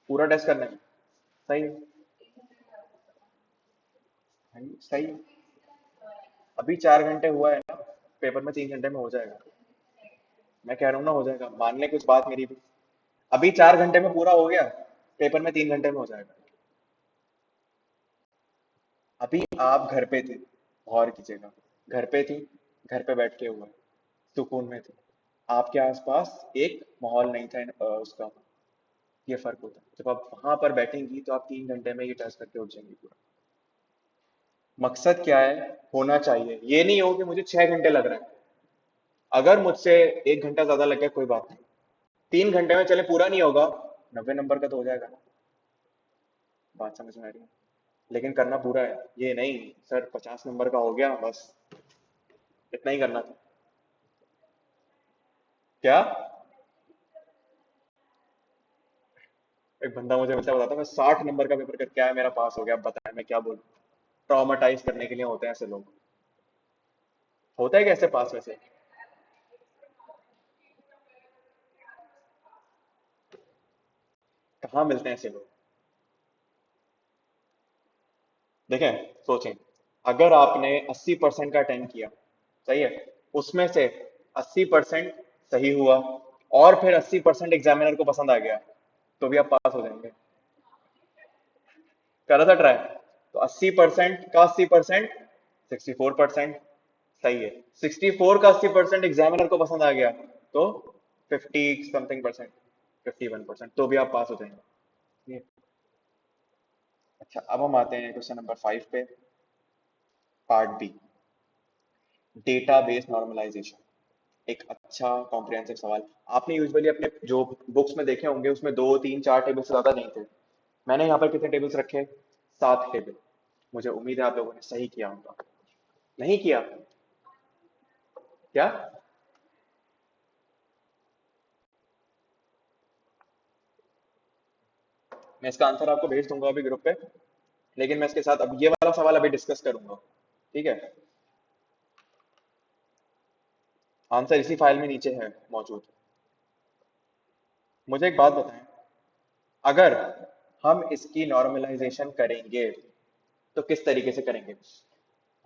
पूरा टेस्ट करने में? सही है। हाँ जी, सही है। अभी 4 घंटे हुआ है ना, पेपर में 3 घंटे में हो जाएगा। मैं कह रहा हूँ ना हो जाएगा, मान ले कुछ बात मेरी भी। अभी 4 घंटे में पूरा हो गया, पेपर में 3 घंटे में हो जाएगा। अभी आप घर पे थे, गौर कीजिएगा, घर पे थी, घर पे बैठ के हुआ है, सुकून में थे, आपके आसपास एक माहौल नहीं था उसका। ये फर्क होता है, जब आप वहां पर बैठेंगी तो आप 3 घंटे में ये टेस्ट करके उठ जाएंगी पूरा। मकसद क्या है? होना चाहिए, ये नहीं हो कि मुझे 6 घंटे लग रहा है। अगर मुझसे 1 घंटा ज्यादा लग गया कोई बात नहीं, 3 घंटे में चले पूरा नहीं होगा, 90 नंबर का तो हो जाएगा ना। बात समझ में आ रही है? लेकिन करना पूरा है, ये नहीं सर 50 नंबर का हो गया बस, इतना ही करना था। क्या? एक बंदा मुझे मिलता बताता मैं 60 नंबर का पेपर करके आया, मेरा पास हो गया, अब बताया मैं क्या बोलूं। ट्रॉमेटाइज करने के लिए होते हैं ऐसे लोग। होता है कैसे पास वैसे? कहाँ मिलते हैं ऐसे लोग? देखें, सोचें, अगर आपने 80% का अटेम्प्ट किया, सही है, उसमें से 80% सही हुआ, और फिर 80% एग्जामिनर को पसंद आ गया, तो भी आप पास हो जाएंगे। करा था ट्राई? तो 80% का 80%, 64%। सही है, 64 का 80% एग्जामिनर को पसंद आ गया, तो 50 समथिंग परसेंट, 51%, तो भी आप पास हो जाएंगे। ये अच्छा, अब हम आते हैं क्वेश्चन नंबर 5 पे, पार्ट बी, डेटाबेस नॉर्मलाइजेशन। एक अच्छा कॉम्प्रिहेंसिव सवाल। आपने यूजुअली अपने जो बुक्स में देखे होंगे उसमें 2 3 4 टेबल से ज्यादा नहीं थे। मैंने यहाँ पर कितने टेबल्स रखे? 7 टेबल। मुझे उम्मीद है आप लोगों ने सही किया होगा। नहीं किया? क्या? मैं इसका आंसर आपको भेज दूंगा अभी ग्रुप पे, लेकिन मैं इसके साथ अब ये वाला सवाल अभी डिस्कस करूंगा। ठीक है? आंसर इसी फाइल में नीचे है मौजूद। मुझे एक बात बताएं, अगर हम इसकी नॉर्मलाइजेशन करेंगे तो किस तरीके से करेंगे?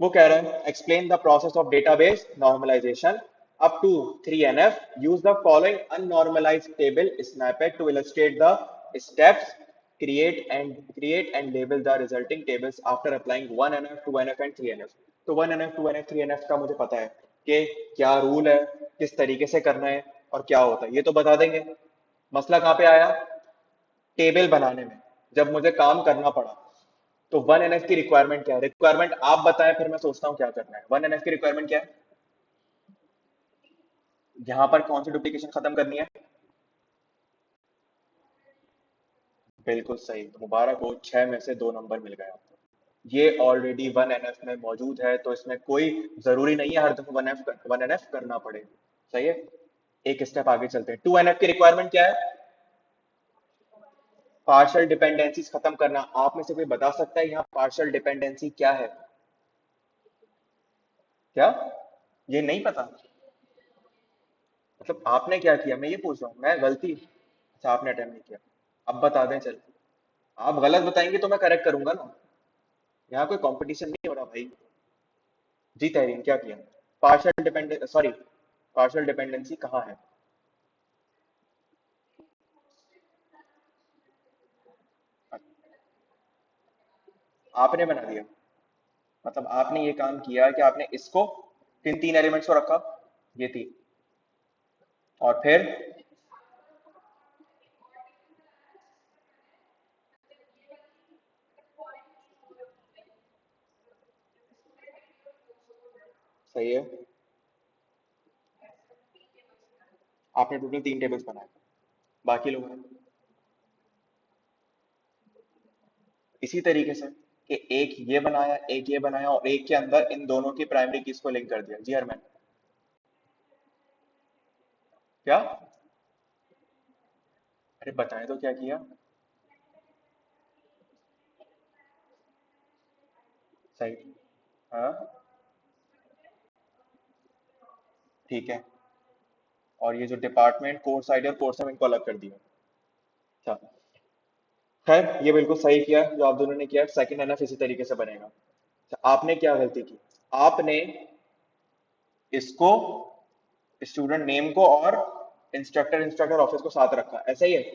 वो कह रहे हैं explain the process of database normalization up to 3NF, use the following unnormalized table snippet to illustrate the steps, create and label the resulting tables after applying 1NF 2NF and 3NF। तो 1NF 2NF 3NF का मुझे पता है कि क्या rule है, किस तरीके से करना है और क्या होता है, ये तो बता देंगे। मसला कहाँ पे आया? टेबल बनाने में, जब मुझे काम करना पड़ा। तो 1NF की रिक्वायरमेंट क्या है? रिक्वायरमेंट आप बताएं, फिर मैं सोचता हूँ क्या करना है। 1NF की रिक्वायरमेंट क्या है? यहाँ पर कौन सी डुप्लीकेशन खत्म करनी है? बिल्कुल सही, मुबारक हो, 6 में से 2 नंबर मिल गए आपको। ये ऑलरेडी 1NF में मौजूद है, तो इसमें कोई जरूरी नहीं है हर दफा 1NF करना पड़े। सही है, एक स्टेप आगे चलते हैं। 2NF की रिक्वायरमेंट क्या है? पार्शियल डिपेंडेंसीज खत्म करना। आप में से कोई बता सकता है यहाँ पार्शियल डिपेंडेंसी क्या है? क्या ये नहीं पता? मतलब आपने क्या किया, मैं ये पूछ रहा हूँ, मैं गलती? अच्छा, आपने अटेम्प्ट नहीं किया। अब बता दें चल। आप गलत बताएंगे तो मैं करेक्ट करूंगा ना। यहाँ कोई कंपटीशन नहीं हो रहा भाई। जी तहरीन, क्या किया? Partial dependence, sorry, partial dependency कहाँ है? आपने बना दिया? मतलब आपने ये काम किया कि आपने इसको, किन तीन एलिमेंट्स को रखा? ये तीन। और फिर? सही है। आपने टोटल तीन टेबल्स बनाए। बाकी लोगों ने इसी तरीके से, कि एक ये बनाया, एक ये बनाया, और एक के अंदर इन दोनों की प्राइमरी कीज को लिंक कर दिया। जी हरमैन, क्या? अरे बताएं तो क्या किया। सही। हाँ, ठीक है। और ये जो डिपार्टमेंट, कोर्स आइडिया और कोर्स नेम, इनको अलग कर दिया। अच्छा, खैर ये बिल्कुल सही किया जो आप दोनों ने किया। सेकंड एनएफ इसी तरीके से बनेगा। अच्छा, आपने क्या गलती की? आपने इसको, स्टूडेंट नेम को और इंस्ट्रक्टर इंस्ट्रक्टर ऑफिस को साथ रखा, ऐसा ही है?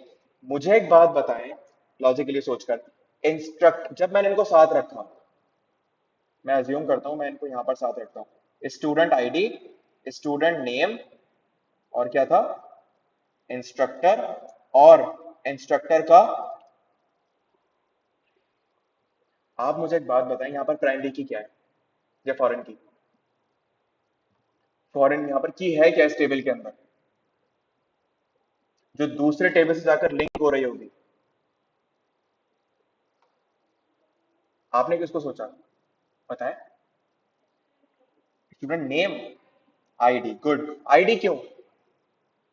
मुझे एक बात बताएं, लॉजिकली सोचकर, इंस्ट्रक्ट जब मैंने इनको साथ रखा, मैं अज्यूम करता हूं मैं इनको यहां पर साथ रखता हूं, स्टूडेंट आईडी, स्टूडेंट नेम, और क्या था, इंस्ट्रक्टर, और इंस्ट्रक्टर का, आप मुझे एक बात बताएं, यहाँ पर प्राइमरी की क्या है या फॉरेन की? फॉरेन यहाँ पर की है क्या इस टेबल के अंदर, जो दूसरे टेबल से जाकर लिंक हो रही होगी? आपने किसको सोचा? बताएं। Student name, ID, good. ID क्यों?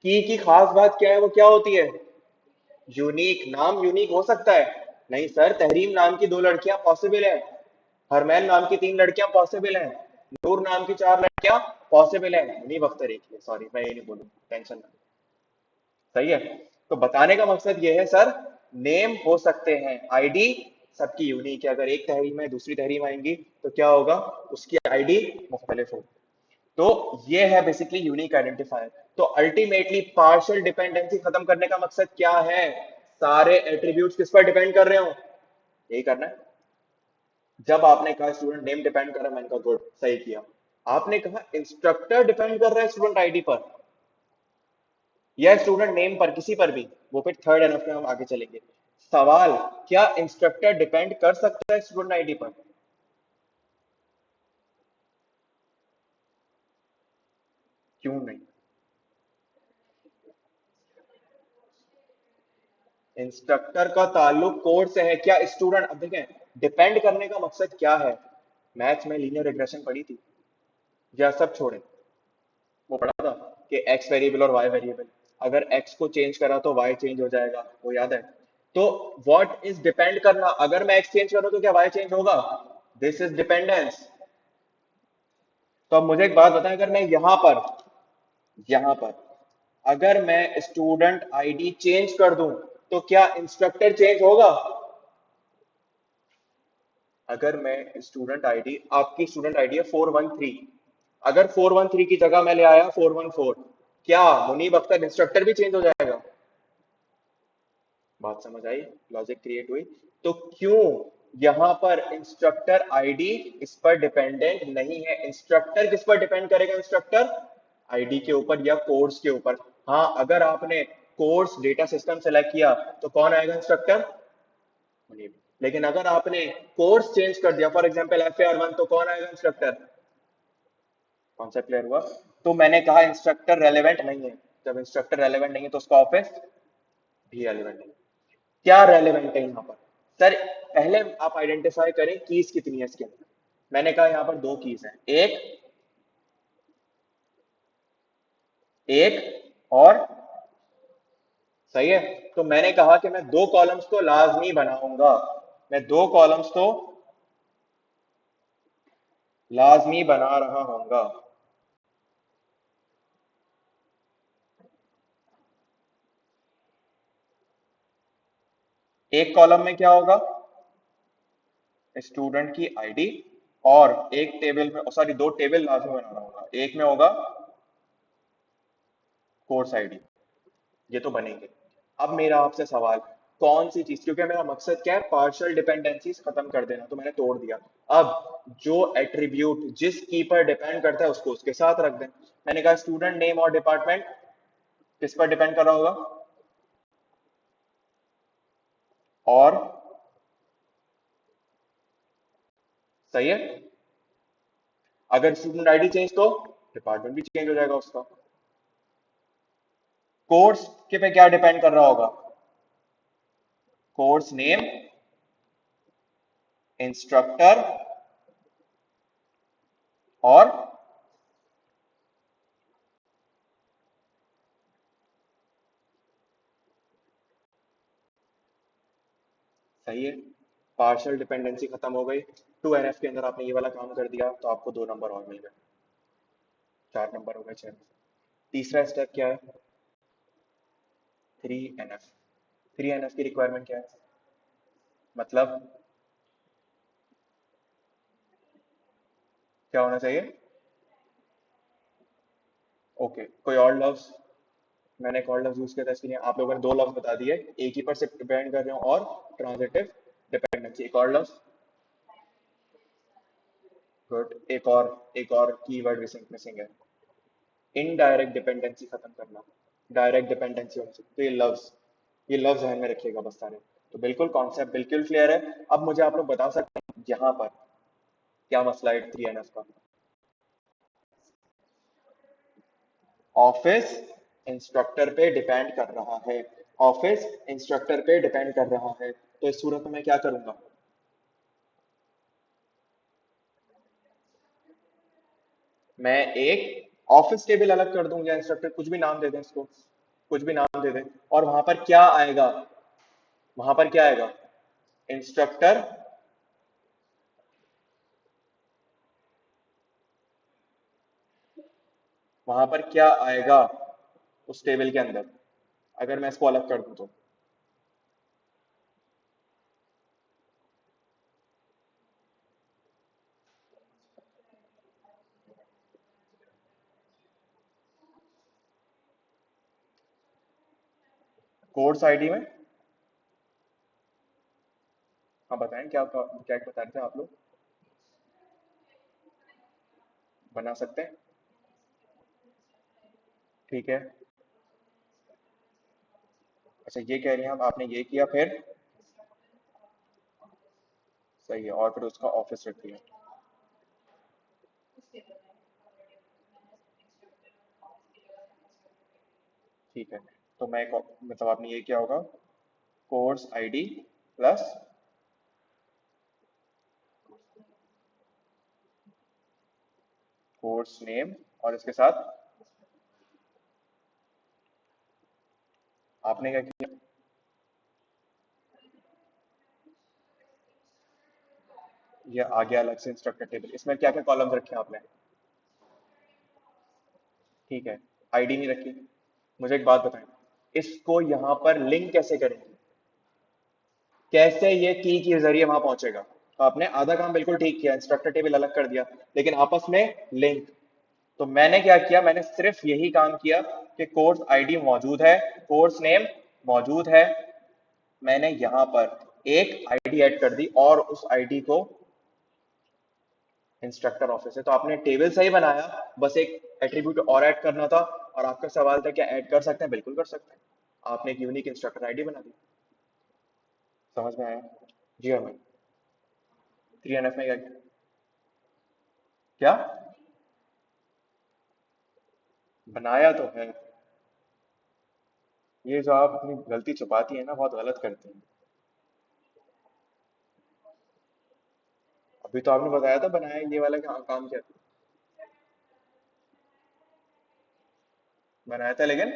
की खास बात क्या है, वो क्या होती है? यूनिक। नाम यूनिक हो सकता है? नहीं सर, तहरीम नाम की दो लड़कियां पॉसिबल है, हरमैन नाम की तीन लड़कियां पॉसिबल हैं, नूर नाम की चार लड़कियां पॉसिबल है, मुनीब अख्तर एक ही है। सॉरी, मैं ये नहीं बोलूँ, टेंशन ना। सही है। तो बताने का मकसद ये है सर, नेम हो सकते हैं, आईडी सबकी यूनिक है। अगर एक तहरीम है, दूसरी तहरीम आएंगी, तो क्या होगा, उसकी आईडी मुख्तलिफ होगी। तो ये है बेसिकली यूनिक आइडेंटिफायर। तो अल्टीमेटली पार्शियल डिपेंडेंसी खत्म करने का मकसद क्या है? सारे एट्रीब्यूट्स किस पर डिपेंड कर रहे हो, यही करना है। जब आपने कहा स्टूडेंट नेम डिपेंड कर रहा है, मैंने कहा गुड, सही किया। आपने कहा इंस्ट्रक्टर डिपेंड कर रहा है स्टूडेंट आईडी पर या स्टूडेंट नेम पर, किसी पर भी, वो फिर थर्ड एनएफ में हम आगे चलेंगे। सवाल, क्या इंस्ट्रक्टर डिपेंड कर सकता है स्टूडेंट आईडी पर? क्यों नहीं? इंस्ट्रक्टर का ताल्लुक कोर्स से है, क्या स्टूडेंट, अब देखें, डिपेंड करने का मकसद क्या है? मैथ्स में लीनियर रिग्रेशन पढ़ी थी, या सब छोड़े? वो पढ़ा था कि एक्स वेरिएबल और वाई वेरिएबल, अगर एक्स को चेंज करा तो वाई चेंज हो जाएगा, वो याद है? तो व्हाट इज डिपेंड करना, अगर मैं एक्स चेंज करूं तो क्या वाई चेंज होगा? This is dependence. तो अब मुझे एक बात बताएं, अगर मैं यहां पर अगर मैं स्टूडेंट आईडी चेंज कर दूं, तो क्या इंस्ट्रक्टर चेंज होगा? अगर मैं स्टूडेंट आईडी, आपकी स्टूडेंट आईडी है 413, अगर 413 की जगह मैं ले आया 414, क्या मुनीब अख्तर इंस्ट्रक्टर भी चेंज हो जाएगा? बात समझ आई? लॉजिक क्रिएट हुई? तो क्यों यहां पर इंस्ट्रक्टर आईडी इस पर डिपेंडेंट नहीं है? इंस्ट्रक्टर किस पर डिपेंड करेगा? इंस्ट्रक्टर आईडी के ऊपर या कोर्स के ऊपर। हाँ, अगर आपने कोर्स डेटा सिस्टम सेलेक्ट किया तो कौन आएगा? इंस्ट्रक्टर, मुनीब। लेकिन अगर आपने कोर्स चेंज कर दिया, फॉर एग्जाम्पल FAR1, तो कौन आएगा? इंस्ट्रक्टर। कॉन्सेप्ट क्लियर हुआ? तो मैंने कहा इंस्ट्रक्टर रेलेवेंट नहीं है। जब इंस्ट्रक्टर रेलेवेंट नहीं है तो उसका ऑफिस भी रेलेवेंट नहीं। क्या रेलेवेंट है यहाँ पर? सर, पहले आप आइडेंटिफाई करें कीज कितनी है इसके अंदर। मैंने कहा यहाँ पर दो कीज हैं, एक, एक और सही है। तो मैंने कहा कि मैं दो कॉलम्स तो लाजमी बनाऊंगा, मैं दो कॉलम्स तो लाजमी बना रहा हूंगा। एक कॉलम में क्या होगा, स्टूडेंट की आईडी, और एक टेबल में, सॉरी, दो टेबल लाजमी बना रहा हूंगा, एक में होगा कोर्स आईडी। ये तो बनेंगे। अब मेरा आपसे सवाल, कौन सी चीज, क्योंकि मेरा मकसद क्या है, पार्शियल डिपेंडेंसीज खत्म कर देना, तो मैंने तोड़ दिया। अब जो एट्रीब्यूट जिस की पर डिपेंड करता है उसको उसके साथ रख दें। मैंने कहा स्टूडेंट नेम और डिपार्टमेंट किस पर डिपेंड कर रहा होगा, और सही है। अगर स्टूडेंट आईडी चेंज तो डिपार्टमेंट भी चेंज हो जाएगा उसका। कोर्स के पे क्या डिपेंड कर रहा होगा, कोर्स नेम, इंस्ट्रक्टर, और सही है, पार्शियल डिपेंडेंसी खत्म हो गई। 2NF के अंदर आपने ये वाला काम कर दिया तो आपको 2 नंबर और मिल गए, 4 नंबर हो गए, 6। तीसरा स्टेप क्या है, 3NF। 3NF की रिक्वायरमेंट क्या है, मतलब क्या होना चाहिए। ओके, कोई और लफ्ज, मैंने एक और लफ्ज यूज किया था इसके लिए, आप लोगों ने दो लफ्ज बता दिए, एक ही पर सिर्फ डिपेंड कर रहे हो, और ट्रांजिटिव डिपेंडेंसी, एक और लफ्ज। गुड, एक और कीवर्ड मिसिंग है, इनडायरेक्ट डिपेंडेंसी खत्म करना। डायरेक्ट डिपेंडेंसी होनी चाहिए, तो ये लफ्ज ध्यान में रखिएगा बस सारे। तो बिल्कुल कॉन्सेप्ट बिल्कुल क्लियर है। अब मुझे आप लोग बता सकते हैं यहाँ पर क्या मसला है 3NF का। ऑफिस इंस्ट्रक्टर पे डिपेंड कर रहा है, ऑफिस इंस्ट्रक्टर पे डिपेंड कर रहा है, तो इस सूरत में मैं क्या करूंगा, मैं एक ऑफिस टेबल अलग कर दूं, या इंस्ट्रक्टर, कुछ भी नाम दे दें इसको, कुछ भी नाम दे दें, और वहां पर क्या आएगा, वहां पर क्या आएगा, इंस्ट्रक्टर, वहां पर क्या आएगा उस टेबल के अंदर, अगर मैं इसको अलग कर दूं तो। कोर्स आईडी में, हाँ बताएं, क्या क्या बता रहे थे आप लोग, बना सकते हैं, ठीक है। अच्छा ये कह रही हैं आप, आपने ये किया फिर, सही है, और फिर उसका ऑफिस रख दिया, ठीक है। तो मैं मतलब आपने ये किया होगा, course ID plus course name, और इसके साथ आपने क्या किया, ये आ गया अलग से इंस्ट्रक्टर टेबल, इसमें क्या क्या कॉलम्स रखे हैं आपने, ठीक है, आईडी नहीं रखी। मुझे एक बात बताएं, इसको यहाँ पर लिंक कैसे करेंगे, कैसे ये की के जरिए वहां पहुंचेगा। तो आपने आधा काम बिल्कुल ठीक किया, इंस्ट्रक्टर टेबल अलग कर दिया, लेकिन आपस में लिंक, तो मैंने क्या किया, मैंने सिर्फ यही काम किया कि कोर्स आईडी मौजूद है, कोर्स नेम मौजूद है, मैंने यहां पर एक आईडी ऐड कर दी, और उस आईडी को इंस्ट्रक्टर ऑफिस है, तो आपने टेबल सही बनाया, बस एक एट्रीब्यूट और ऐड करना था। और आपका सवाल था क्या ऐड कर सकते हैं, बिल्कुल कर सकते हैं, आपने एक यूनिक इंस्ट्रक्टर आईडी बना दी। समझ में आया, जी हाँ भाई। 3NF में क्या क्या बनाया तो है, ये जो आप अपनी गलती छुपाती है ना, बहुत गलत करती हैं। अभी तो आपने बताया था बनाया, ये वाला काम क्या बनाया था, लेकिन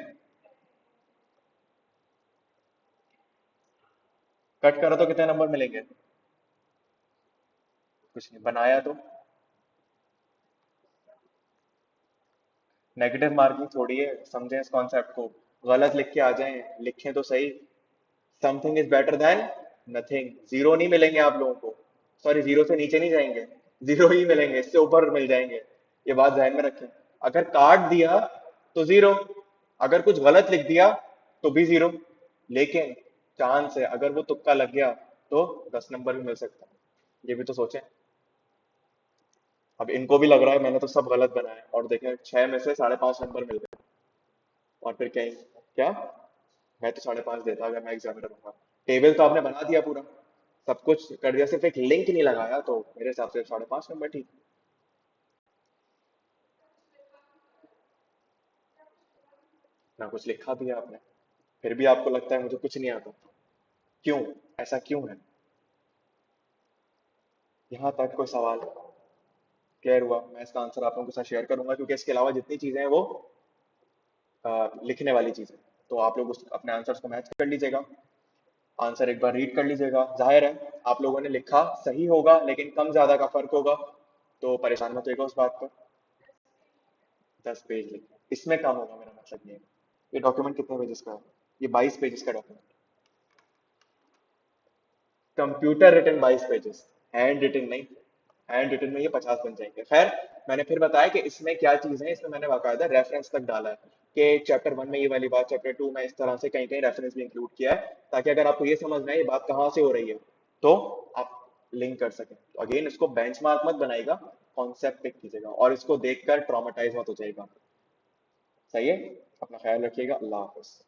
कट करो तो कितने नंबर मिलेंगे? कुछ नहीं बनाया तो। नेगेटिव मार्किंग थोड़ी है, समझें इस कॉन्सेप्ट को। गलत लिख के आ जाएं, लिखें तो सही। Something is better than nothing. Zero नहीं मिलेंगे आप लोगों को। सॉरी, जीरो से नीचे नहीं जाएंगे, जीरो ही मिलेंगे, इससे ऊपर मिल जाएंगे। ये बात ध्यान में रखें। अगर काट दिया तो जीरो, अगर कुछ गलत लिख दिया तो भी जीरो। लेकिन चांस है अगर वो तुक्का लग गया तो 10 नंबर भी मिल सकता है। ये भी तो सोचें। अब इनको भी लग रहा है मैंने तो सब गलत बनाया और देखें 6 में से 5.5 नंबर मिल गए। और फिर कहीं क्या, मैं तो 5.5 देता अगर मैं एग्जामिनर होगा। टेबल तो आपने बना दिया पूरा, सब कुछ कर दिया, सिर्फ एक लिंक नहीं लगाया, तो मेरे हिसाब से 5.5 नंबर ठीक। ना कुछ लिखा भी है आपने, फिर भी आपको लगता है मुझे कुछ नहीं आता। क्यों? ऐसा क्यों है? यहाँ तक कोई सवाल क्लियर हुआ? मैं इसका आंसर आप लोगों के साथ शेयर करूंगा, क्योंकि इसके अलावा जितनी चीजें हैं वो लिखने वाली चीजें। तो आप लोग अपने आंसर्स को मैच कर लीजिएगा, आंसर एक बार रीड कर लीजिएगा। जाहिर है आप लोगों ने लिखा सही होगा, लेकिन कम ज्यादा का फर्क होगा, तो परेशान मत होइएगा उस बात पर। 10 पेज लिखे, इसमें कम होगा, मेरा मतलब ये है। ये डॉक्यूमेंट कितने पेजेस का है? ये 22 पेजेस का document. Computer written 22 pages, hand written नहीं। हैंड रिटन में ये 50 बन जाएंगे। खैर, मैंने फिर बताया कि इसमें क्या चीज है, इसमें मैंने बाकायदा रेफरेंस तक डाला है कि चैप्टर 1 में ये वाली बात, चैप्टर 2 में इस तरह से कहीं कहीं रेफरेंस भी इंक्लूड किया है, ताकि अगर आपको ये समझ में आए ये बात कहाँ से हो रही है तो आप लिंक कर सकें। तो अगेन इसको बेंचमार्क मत बनाइएगा, कॉन्सेप्ट पिक कीजिएगा और इसको देखकर ट्रॉमेटाइज मत हो जाएगा। सही है? अपना ख्याल रखिएगा। अल्लाह हाफिज।